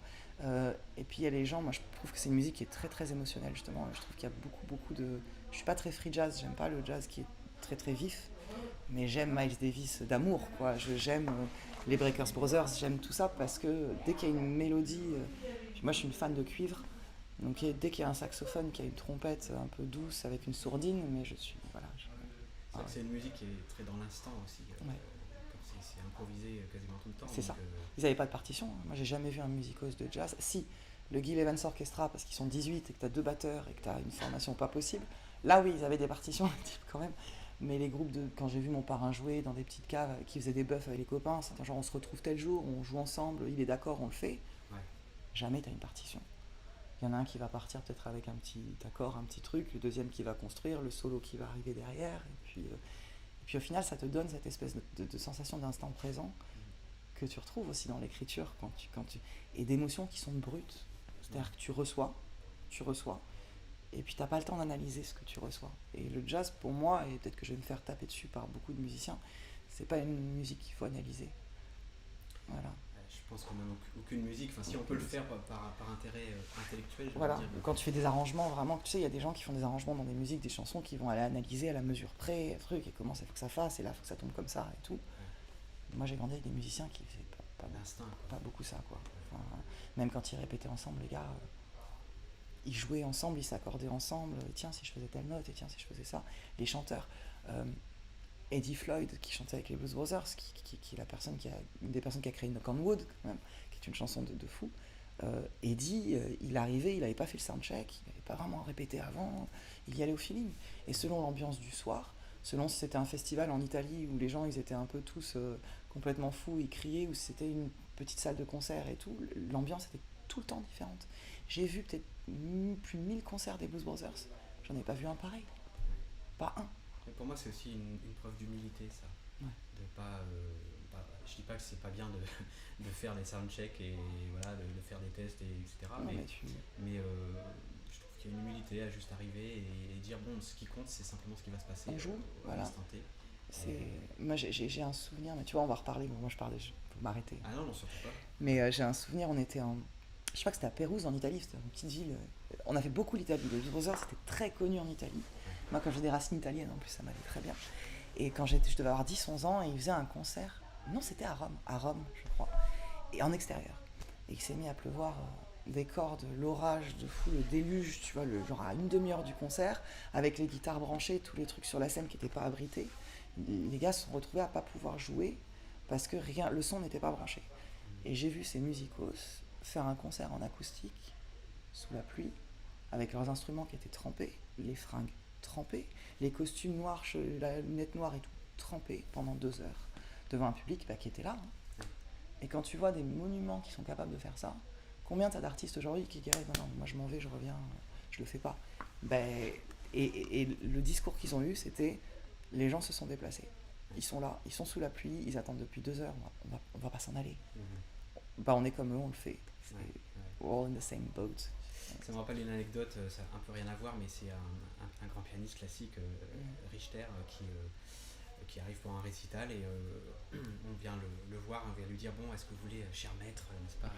Et puis il y a les gens, moi je trouve que c'est une musique qui est très très émotionnelle justement. Je trouve qu'il y a beaucoup de. Je suis pas très free jazz, j'aime pas le jazz qui est très très vif, mais j'aime Miles Davis d'amour, quoi. J'aime les Breakers Brothers, j'aime tout ça parce que dès qu'il y a une mélodie, moi je suis une fan de cuivre, donc dès qu'il y a un saxophone, qu'il y a une trompette un peu douce avec une sourdine, mais je suis voilà. C'est Ah vrai que ouais. c'est une musique qui est très dans l'instant aussi. Ouais, Comme c'est improvisé quasiment tout le temps. c'est Donc, ça. Ils n'avaient pas de partition. Hein. Moi j'ai jamais vu un musicos de jazz. Si le Gil Evans Orchestra, parce qu'ils sont 18 et que tu as deux batteurs et que tu as une formation pas possible, là oui ils avaient des partitions quand même. Mais les groupes de. Quand j'ai vu mon parrain jouer dans des petites caves qui faisaient des buffs avec les copains, c'était genre on se retrouve tel jour, on joue ensemble, il est d'accord, on le fait. ouais. Jamais t'as une partition. Il y en a un qui va partir peut-être avec un petit accord, un petit truc, le deuxième qui va construire, le solo qui va arriver derrière. Et puis au final, ça te donne cette espèce de sensation d'instant présent que tu retrouves aussi dans l'écriture et d'émotions qui sont brutes. C'est-à-dire que tu reçois, et puis t'as pas le temps d'analyser ce que tu reçois. Et le jazz, pour moi, et peut-être que je vais me faire taper dessus par beaucoup de musiciens, c'est pas une musique qu'il faut analyser. Voilà. Je pense qu'on n'a aucune musique. Enfin, si on peut le faire par intérêt intellectuel, je veux Voilà. dire. Quand tu fais des arrangements, vraiment, tu sais, il y a des gens qui font des arrangements dans des musiques, des chansons, qui vont aller analyser à la mesure près, truc, et comment ça faut que ça fasse, et là, il faut que ça tombe comme ça, et tout. Moi, j'ai grandi avec des musiciens qui faisaient L'instinct, quoi. pas beaucoup ça, quoi. Enfin, même quand ils répétaient ensemble, les gars, ils jouaient ensemble, ils s'accordaient ensemble. Et tiens, si je faisais telle note, et tiens, si je faisais ça. Les chanteurs. Euh, Eddie Floyd, qui chantait avec les Blues Brothers, qui est une des personnes qui a créé Knock on Wood, quand même, qui est une chanson de fou. Eddie, il arrivait, il n'avait pas fait le soundcheck, il n'avait pas vraiment répété avant, il y allait au feeling. Et selon l'ambiance du soir, selon si c'était un festival en Italie où les gens ils étaient un peu tous complètement fous, ils criaient, ou si c'était une petite salle de concert et tout, l'ambiance était tout le temps différente. J'ai vu peut-être plus de 1000 concerts des Blues Brothers, j'en ai pas vu un pareil, pas un. Et pour moi, c'est aussi une preuve d'humilité, ça. Ouais. De pas, je dis pas que c'est pas bien de faire des soundchecks et voilà, de faire des tests, etc. Non, Mais je trouve qu'il y a une humilité à juste arriver et dire bon, ce qui compte, c'est simplement ce qui va se passer on joue, à voilà. l'instant T. Moi j'ai un souvenir, mais tu vois, on va reparler, bon, moi je parlais, faut m'arrêter. Ah non, non, surtout pas. Mais j'ai un souvenir, on était en. Je crois que c'était à Pérouse en Italie, c'était une petite ville. On a fait beaucoup l'Italie. Les Blues Brothers, c'était très connu en Italie. Moi, quand j'ai des racines italiennes, en plus, ça m'allait très bien. Et quand je devais avoir 10-11 ans, et il faisait un concert. Non, c'était à Rome, je crois. Et en extérieur. Et il s'est mis à pleuvoir des cordes, l'orage de fou, le déluge, tu vois, genre à une demi-heure du concert, avec les guitares branchées, tous les trucs sur la scène qui n'étaient pas abrités. Les gars se sont retrouvés à pas pouvoir jouer parce que le son n'était pas branché. Et j'ai vu ces musicos faire un concert en acoustique, sous la pluie, avec leurs instruments qui étaient trempés, les fringues trempées, les costumes noirs, la lunette noire et tout, trempés pendant 2 heures, devant un public qui était là. Hein. Et quand tu vois des monuments qui sont capables de faire ça, combien t'as d'artistes aujourd'hui qui disent non, moi je m'en vais, je reviens, je le fais pas. Et le discours qu'ils ont eu, c'était les gens se sont déplacés. Ils sont là, ils sont sous la pluie, ils attendent depuis 2 heures, on va pas s'en aller. On est comme eux, on le fait. C'est we're all in the same boat. Ça me rappelle une anecdote, ça a un peu rien à voir, mais c'est un grand pianiste classique, Richter, qui arrive pour un récital et on vient le voir, on vient lui dire bon, est-ce que vous voulez, cher maître, n'est-ce pas,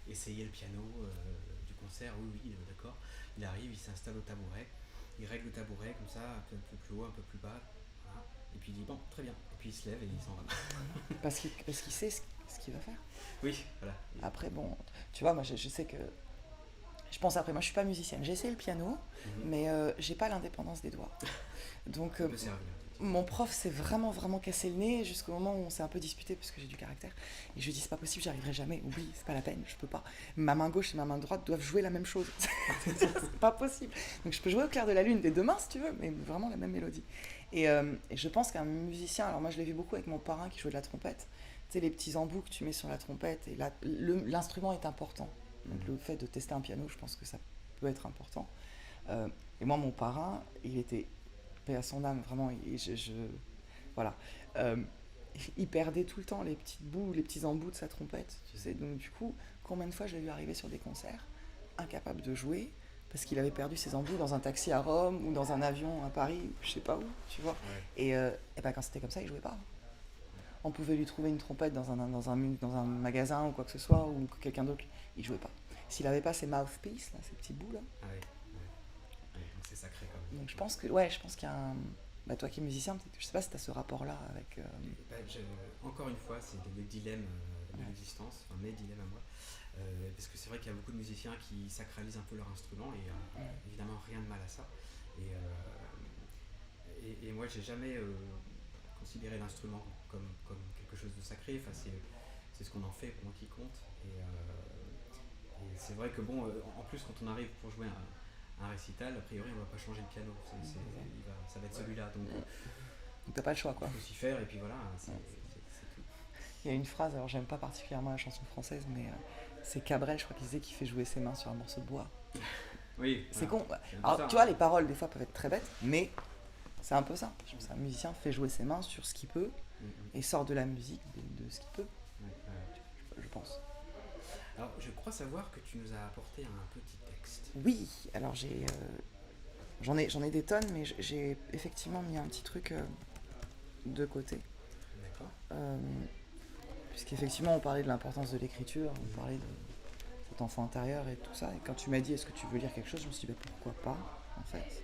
essayer le piano du concert. Oui, d'accord. Il arrive, il s'installe au tabouret, il règle le tabouret comme ça, un peu plus haut, un peu plus bas, Voilà. Et puis il dit bon, très bien. Et puis il se lève et il s'en va. Parce qu'il sait ce qu'il va faire. Oui, voilà. Après, bon, tu vois, moi je sais que. Je pense après, moi je suis pas musicienne. J'ai essayé le piano, mais j'ai pas l'indépendance des doigts. Donc, Ça peut servir. mon prof s'est vraiment, vraiment cassé le nez jusqu'au moment où on s'est un peu disputé parce que j'ai du caractère. Et je lui ai dit, c'est pas possible, j'y arriverai jamais. Oublie, c'est pas la peine, je peux pas. Ma main gauche et ma main droite doivent jouer la même chose. C'est pas possible. Donc, je peux jouer au clair de la lune des deux mains si tu veux, mais vraiment la même mélodie. Et je pense qu'un musicien, alors moi je l'ai vu beaucoup avec mon parrain qui jouait de la trompette. Tu sais, les petits embouts que tu mets sur la trompette, et l'instrument est important. Donc, le fait de tester un piano, je pense que ça peut être important. Et moi, mon parrain, il était paix à son âme, vraiment. Voilà. Euh, il perdait tout le temps les petites bouts, les petits embouts de sa trompette. Tu sais. Donc, du coup, combien de fois je l'ai vu arriver sur des concerts, incapable de jouer, parce qu'il avait perdu ses embouts dans un taxi à Rome ou dans un avion à Paris, ou je sais pas où, tu vois. Ouais. Et ben, quand c'était comme ça, il jouait pas. On pouvait lui trouver une trompette dans un magasin ou quoi que ce soit, ou quelqu'un d'autre, il jouait pas. S'il avait pas ses mouthpieces, là, ces petits bouts là. Ah oui. Ouais. Donc c'est sacré quand même. Donc je pense qu'il y a un. Bah, toi qui es musicien, je sais pas si tu as ce rapport-là avec. Encore une fois, c'est le dilemme de l'existence, enfin mes dilemmes à moi. Parce que c'est vrai qu'il y a beaucoup de musiciens qui sacralisent un peu leur instrument et évidemment rien de mal à ça. Et moi j'ai jamais considéré l'instrument comme quelque chose de sacré. Enfin, c'est ce qu'on en fait pour moi qui compte. Et c'est vrai que bon, en plus quand on arrive pour jouer un récital, a priori on va pas changer le piano, ça va être celui-là. Donc t'as pas le choix quoi. Il faut s'y faire et puis voilà, c'est tout. Il y a une phrase, alors j'aime pas particulièrement la chanson française, mais c'est Cabrel, je crois qu'il disait qu'il fait jouer ses mains sur un morceau de bois. Oui. C'est voilà. con. Alors tu vois, les paroles des fois peuvent être très bêtes, mais c'est un peu ça. Je pense qu'un musicien fait jouer ses mains sur ce qu'il peut et sort de la musique de ce qu'il peut. Je pense. Alors je crois savoir que tu nous as apporté un petit texte. Oui, alors j'en ai des tonnes, mais j'ai effectivement mis un petit truc de côté. D'accord. Puisqu'effectivement on parlait de l'importance de l'écriture, on parlait de cet enfant intérieur et tout ça. Et quand tu m'as dit est-ce que tu veux lire quelque chose, je me suis dit pourquoi pas en fait.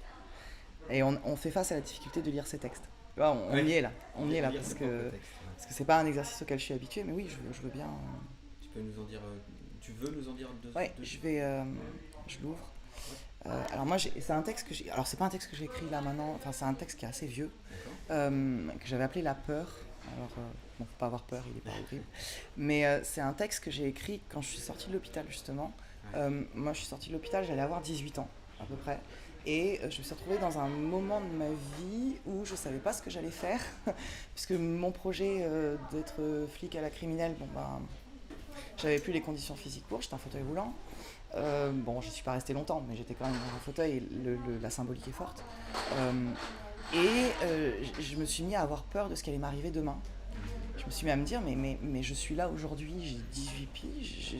Et on fait face à la difficulté de lire ces textes. On y est là, parce que c'est pas un exercice auquel je suis habitué, mais oui, je veux bien. Tu peux nous en dire, tu veux nous en dire deux? Ouais, je l'ouvre. Alors moi, c'est un texte que alors c'est pas un texte que j'ai écrit là maintenant, enfin c'est un texte qui est assez vieux, que j'avais appelé La Peur. Alors, bon, faut pas avoir peur, il est pas horrible. Mais c'est un texte que j'ai écrit quand je suis sortie de l'hôpital justement. Moi, je suis sortie de l'hôpital, j'allais avoir 18 ans à peu près. Et je me suis retrouvée dans un moment de ma vie où je ne savais pas ce que j'allais faire, puisque mon projet d'être flic à la criminelle, j'avais plus les conditions physiques pour, j'étais en fauteuil roulant. Bon, je ne suis pas restée longtemps, mais j'étais quand même dans un fauteuil et la symbolique est forte. Je me suis mis à avoir peur de ce qui allait m'arriver demain. Je me suis mis à me dire, mais je suis là aujourd'hui, j'ai 18 piges,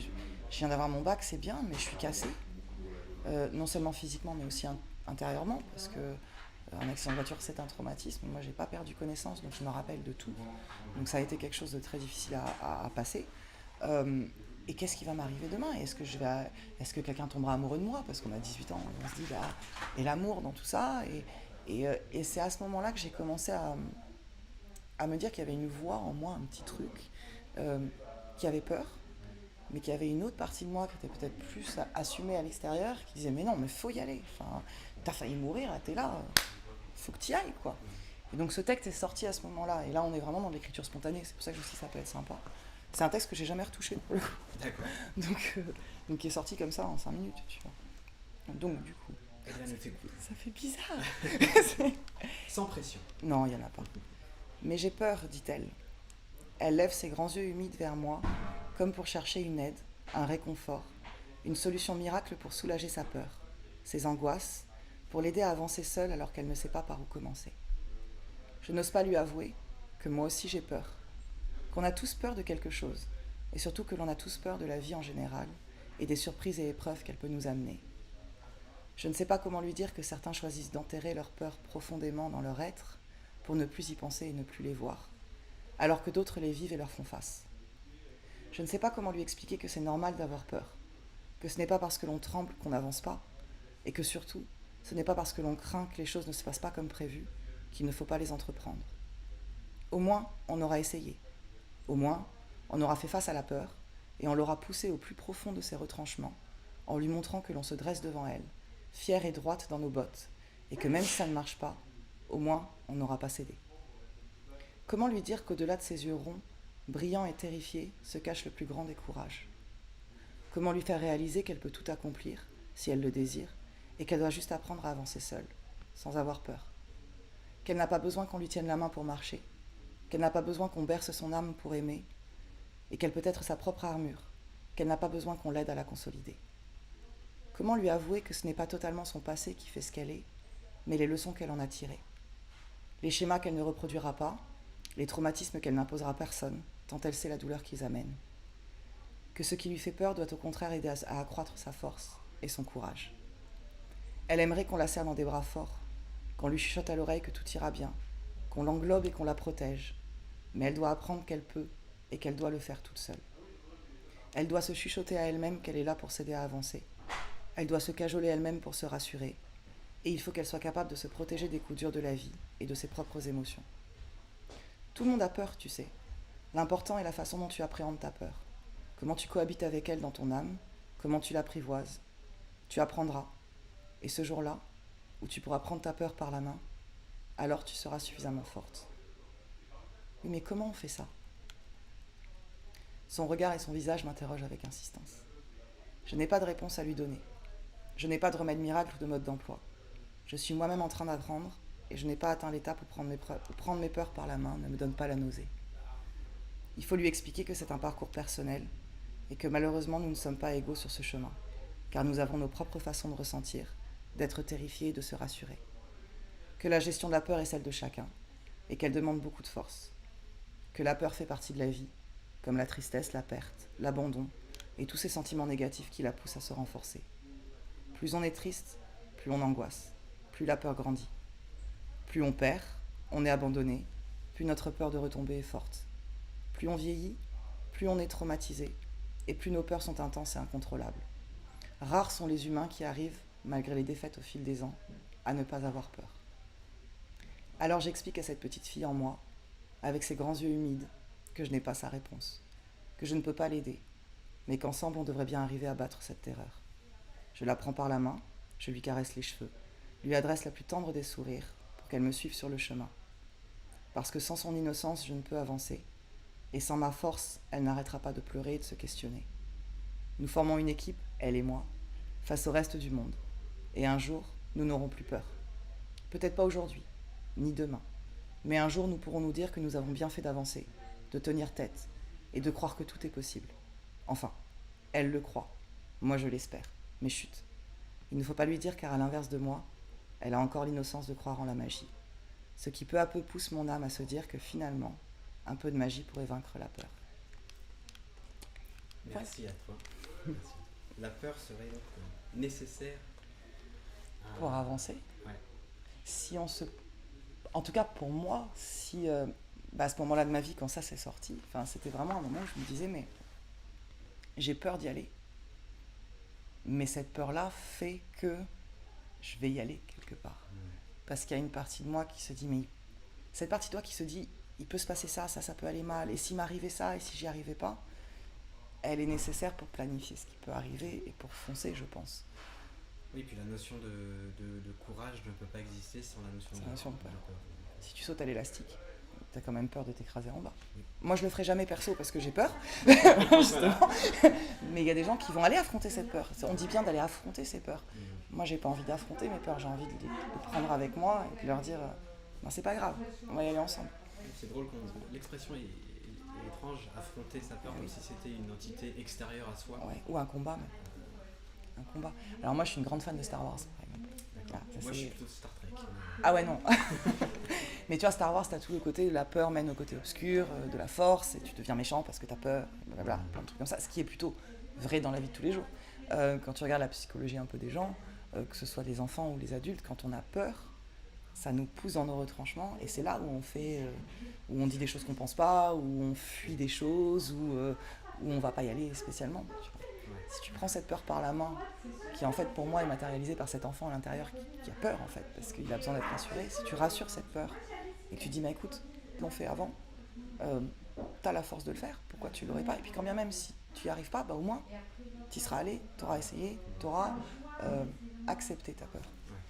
je viens d'avoir mon bac, c'est bien, mais je suis cassée. Non seulement physiquement, mais aussi intérieurement, parce que un accident de voiture, c'est un traumatisme. Moi, j'ai pas perdu connaissance, donc je me rappelle de tout. Donc ça a été quelque chose de très difficile à passer. Et qu'est-ce qui va m'arriver demain? Est-ce que quelqu'un tombera amoureux de moi? Parce qu'on a 18 ans, on se dit, et l'amour dans tout ça. Et c'est à ce moment-là que j'ai commencé à me dire qu'il y avait une voix en moi, un petit truc, qui avait peur, mais qu'il y avait une autre partie de moi qui était peut-être plus assumée à l'extérieur, qui disait mais non, mais faut y aller, enfin, t'as failli mourir, là, t'es là, faut que t'y ailles, quoi. Et donc ce texte est sorti à ce moment-là, et là on est vraiment dans l'écriture spontanée, c'est pour ça que aussi ça peut être sympa. C'est un texte que j'ai jamais retouché pour le coup. D'accord. Donc qui est sorti comme ça en 5 minutes, tu vois. Donc du coup... Ça fait bizarre. Sans pression. Non, il n'y en a pas. Mais j'ai peur, dit-elle. Elle lève ses grands yeux humides vers moi, comme pour chercher une aide, un réconfort, une solution miracle pour soulager sa peur, ses angoisses, pour l'aider à avancer seule alors qu'elle ne sait pas par où commencer. Je n'ose pas lui avouer que moi aussi j'ai peur, qu'on a tous peur de quelque chose, et surtout que l'on a tous peur de la vie en général, et des surprises et épreuves qu'elle peut nous amener. Je ne sais pas comment lui dire que certains choisissent d'enterrer leurs peurs profondément dans leur être, pour ne plus y penser et ne plus les voir, alors que d'autres les vivent et leur font face. Je ne sais pas comment lui expliquer que c'est normal d'avoir peur, que ce n'est pas parce que l'on tremble qu'on n'avance pas, et que surtout, ce n'est pas parce que l'on craint que les choses ne se passent pas comme prévu qu'il ne faut pas les entreprendre. Au moins, on aura essayé. Au moins, on aura fait face à la peur et on l'aura poussée au plus profond de ses retranchements en lui montrant que l'on se dresse devant elle, fière et droite dans nos bottes, et que même si ça ne marche pas, au moins, on n'aura pas cédé. Comment lui dire qu'au-delà de ses yeux ronds, brillants et terrifiés, se cache le plus grand des courages ? Comment lui faire réaliser qu'elle peut tout accomplir, si elle le désire, et qu'elle doit juste apprendre à avancer seule, sans avoir peur ? Qu'elle n'a pas besoin qu'on lui tienne la main pour marcher, qu'elle n'a pas besoin qu'on berce son âme pour aimer, et qu'elle peut être sa propre armure, qu'elle n'a pas besoin qu'on l'aide à la consolider. Comment lui avouer que ce n'est pas totalement son passé qui fait ce qu'elle est, mais les leçons qu'elle en a tirées, les schémas qu'elle ne reproduira pas, les traumatismes qu'elle n'imposera à personne, tant elle sait la douleur qu'ils amènent. Que ce qui lui fait peur doit au contraire aider à accroître sa force et son courage. Elle aimerait qu'on la serre dans des bras forts, qu'on lui chuchote à l'oreille que tout ira bien, qu'on l'englobe et qu'on la protège, mais elle doit apprendre qu'elle peut et qu'elle doit le faire toute seule. Elle doit se chuchoter à elle-même qu'elle est là pour s'aider à avancer. Elle doit se cajoler elle-même pour se rassurer, et il faut qu'elle soit capable de se protéger des coups durs de la vie et de ses propres émotions. Tout le monde a peur, tu sais. L'important est la façon dont tu appréhendes ta peur, comment tu cohabites avec elle dans ton âme, comment tu l'apprivoises. Tu apprendras, et ce jour-là, où tu pourras prendre ta peur par la main, alors tu seras suffisamment forte. Oui, mais comment on fait ça ? Son regard et son visage m'interrogent avec insistance. Je n'ai pas de réponse à lui donner. Je n'ai pas de remède miracle ou de mode d'emploi. Je suis moi-même en train d'apprendre et je n'ai pas atteint l'étape où prendre mes peurs par la main ne me donne pas la nausée. Il faut lui expliquer que c'est un parcours personnel et que malheureusement nous ne sommes pas égaux sur ce chemin, car nous avons nos propres façons de ressentir, d'être terrifiés et de se rassurer. Que la gestion de la peur est celle de chacun et qu'elle demande beaucoup de force. Que la peur fait partie de la vie, comme la tristesse, la perte, l'abandon et tous ces sentiments négatifs qui la poussent à se renforcer. Plus on est triste, plus on angoisse, plus la peur grandit. Plus on perd, on est abandonné, plus notre peur de retomber est forte. Plus on vieillit, plus on est traumatisé, et plus nos peurs sont intenses et incontrôlables. Rares sont les humains qui arrivent, malgré les défaites au fil des ans, à ne pas avoir peur. Alors j'explique à cette petite fille en moi, avec ses grands yeux humides, que je n'ai pas sa réponse, que je ne peux pas l'aider, mais qu'ensemble on devrait bien arriver à battre cette terreur. Je la prends par la main, je lui caresse les cheveux, lui adresse la plus tendre des sourires pour qu'elle me suive sur le chemin. Parce que sans son innocence, je ne peux avancer, et sans ma force, elle n'arrêtera pas de pleurer et de se questionner. Nous formons une équipe, elle et moi, face au reste du monde, et un jour, nous n'aurons plus peur. Peut-être pas aujourd'hui, ni demain, mais un jour nous pourrons nous dire que nous avons bien fait d'avancer, de tenir tête, et de croire que tout est possible. Enfin, elle le croit, moi je l'espère. Mais chut, il ne faut pas lui dire car à l'inverse de moi, elle a encore l'innocence de croire en la magie. Ce qui peu à peu pousse mon âme à se dire que finalement, un peu de magie pourrait vaincre la peur. Merci à toi. Merci. La peur serait donc nécessaire pour avancer. Ouais. Si on se... En tout cas pour moi, si à ce moment-là de ma vie, quand ça s'est sorti, c'était vraiment un moment où je me disais mais j'ai peur d'y aller. Mais cette peur-là fait que je vais y aller quelque part. Parce qu'il y a une partie de moi qui se dit, mais cette partie de toi qui se dit, il peut se passer ça, ça peut aller mal, et s'il m'arrivait ça, et si j'y arrivais pas, elle est nécessaire pour planifier ce qui peut arriver et pour foncer, je pense. Oui, puis la notion de courage ne peut pas exister sans la notion de peur. Si tu sautes à l'élastique, t'as quand même peur de t'écraser en bas. Oui. Moi, je le ferai jamais perso parce que j'ai peur, justement. Mais il y a des gens qui vont aller affronter cette peur. On dit bien d'aller affronter ces peurs. Moi, j'ai pas envie d'affronter mes peurs. J'ai envie de les prendre avec moi et de leur dire ben, c'est pas grave, on va y aller ensemble. C'est drôle, l'expression est étrange, affronter sa peur comme si c'était une entité extérieure à soi. Ouais, ou un combat même. Un combat. Alors moi, je suis une grande fan de Star Wars, par exemple. Moi, je suis plutôt Star Trek. Ah ouais, non. Mais tu vois, Star Wars, t'as tout le côté, la peur mène au côté obscur, de la force, et tu deviens méchant parce que t'as peur, blablabla, plein de trucs comme ça, ce qui est plutôt vrai dans la vie de tous les jours. Quand tu regardes la psychologie un peu des gens, que ce soit des enfants ou des adultes, quand on a peur, ça nous pousse dans nos retranchements, et c'est là où on fait, où on dit des choses qu'on pense pas, où on fuit des choses, où on va pas y aller spécialement. Tu vois. si tu prends cette peur par la main, qui en fait pour moi est matérialisée par cet enfant à l'intérieur qui a peur en fait, parce qu'il a besoin d'être rassuré, si tu rassures cette peur et que tu dis mais écoute, ils l'ont fait avant, t'as la force de le faire, pourquoi tu l'aurais pas? Et puis quand bien même si tu n'y arrives pas, au moins tu y seras allé, tu auras essayé, tu auras accepté ta peur.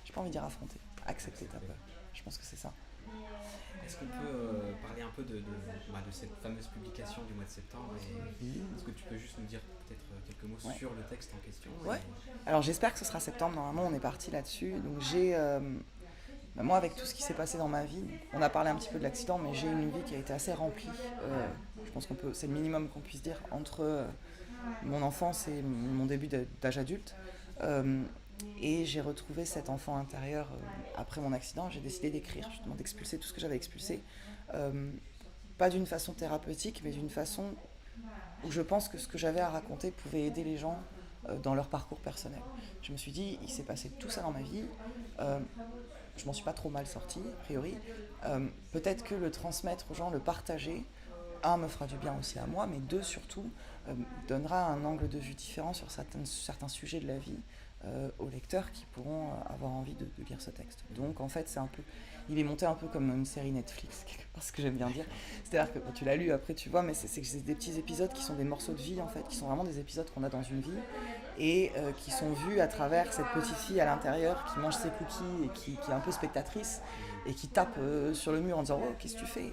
J'ai pas envie de dire affronter, accepter ta peur. Je pense que c'est ça. Est-ce qu'on peut parler un peu de cette fameuse publication du mois de septembre est-ce que tu peux juste nous dire peut-être quelques mots sur le texte en question Alors j'espère que ce sera septembre, normalement on est parti là-dessus. Donc j'ai, moi avec tout ce qui s'est passé dans ma vie, on a parlé un petit peu de l'accident, mais j'ai une vie qui a été assez remplie. Je pense c'est le minimum qu'on puisse dire entre mon enfance et mon début d'âge adulte. Et j'ai retrouvé cet enfant intérieur après mon accident. J'ai décidé d'écrire, justement d'expulser tout ce que j'avais expulsé. Pas d'une façon thérapeutique, mais d'une façon où je pense que ce que j'avais à raconter pouvait aider les gens dans leur parcours personnel. Je me suis dit, il s'est passé tout ça dans ma vie. Je m'en suis pas trop mal sortie, a priori. Peut-être que le transmettre aux gens, le partager, me fera du bien aussi à moi, mais deux, surtout, donnera un angle de vue différent sur certains sujets de la vie aux lecteurs qui pourront avoir envie de lire ce texte. Donc en fait, il est monté un peu comme une série Netflix, quelque part, ce que j'aime bien dire. C'est-à-dire que quand tu l'as lu, après tu vois, mais c'est des petits épisodes qui sont des morceaux de vie en fait, qui sont vraiment des épisodes qu'on a dans une vie et qui sont vus à travers cette petite fille à l'intérieur qui mange ses cookies et qui est un peu spectatrice et qui tape sur le mur en disant « Oh, qu'est-ce que tu fais ?»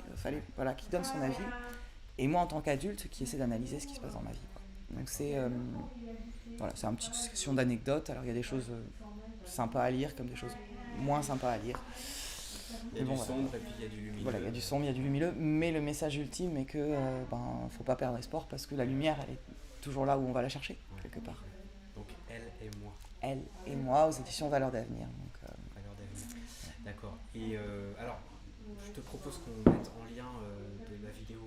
Voilà, qui donne son avis. Et moi, en tant qu'adulte, qui essaie d'analyser ce qui se passe dans ma vie. Donc c'est une petite section d'anecdotes. Alors il y a des choses sympas à lire comme des choses moins sympas à lire. Il y a du sombre et puis il y a du lumineux. Voilà, il y a du sombre, il y a du lumineux, mais le message ultime est que faut pas perdre espoir parce que la lumière, elle est toujours là où on va la chercher, quelque part. Donc Elle et moi. Elle et moi aux éditions Valeurs d'Avenir. Valeurs d'Avenir. D'accord. Et alors, je te propose qu'on mette en lien de la vidéo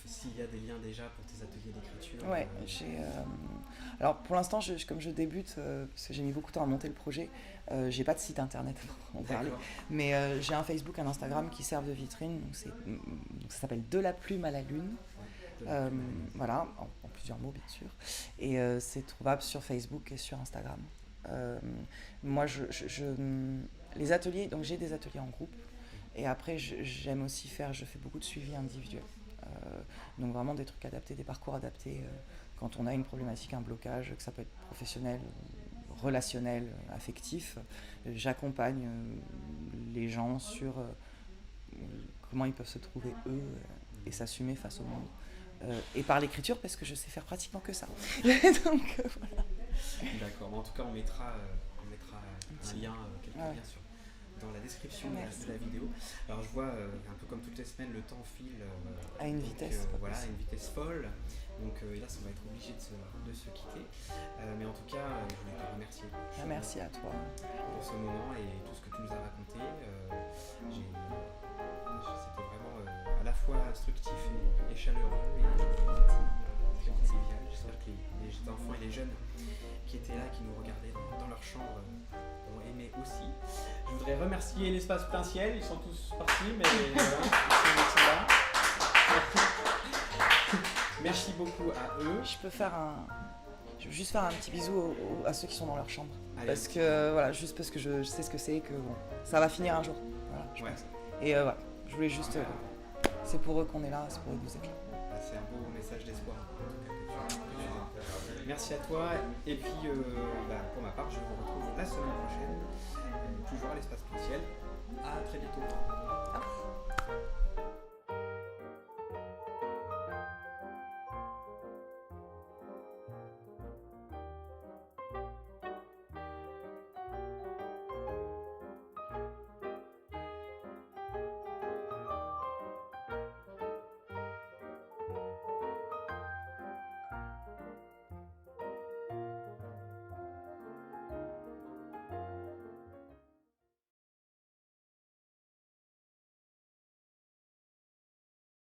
s'il y a des liens déjà pour tes ateliers d'écriture. Ouais, alors pour l'instant, comme je débute, parce que j'ai mis beaucoup de temps à monter le projet, j'ai pas de site internet pour en parler, mais j'ai un Facebook, un Instagram qui servent de vitrine, donc ça s'appelle De la plume à la lune. Voilà, en plusieurs mots bien sûr, et c'est trouvable sur Facebook et sur Instagram. Moi, les ateliers, donc j'ai des ateliers en groupe, et après j'aime aussi je fais beaucoup de suivi individuel. Donc vraiment des trucs adaptés, des parcours adaptés quand on a une problématique, un blocage, que ça peut être professionnel, relationnel, affectif. J'accompagne les gens sur comment ils peuvent se trouver eux et s'assumer face au monde. Et par l'écriture, parce que je sais faire pratiquement que ça. Donc voilà. D'accord, en tout cas on mettra un lien, quelques liens dans la description de la vidéo. Alors je vois, un peu comme toutes les semaines, le temps file à une vitesse. À une vitesse folle. Donc hélas, on va être obligé de se quitter. Mais en tout cas, je voulais te remercier. Merci à toi. Pour ce moment et tout ce que tu nous as raconté. C'était vraiment à la fois instructif et chaleureux et convivial. J'espère que les enfants et les jeunes qui étaient là, qui nous regardaient dans leur chambre, ont aimé aussi. Je voudrais remercier l'Espace Plein Ciel, ils sont tous partis, mais voilà, ils sont là. Merci beaucoup à eux. Je veux juste faire un petit bisou à ceux qui sont dans leur chambre. Allez, parce que je sais ce que c'est, que ça va finir un jour. Voilà, je pense. Et voilà, je voulais juste. C'est pour eux qu'on est là, c'est pour eux que vous êtes là. C'est un beau message d'espoir. Merci à toi. Et puis, pour ma part, je vous retrouve la semaine prochaine, toujours à l'Espace Plein Ciel. À très bientôt.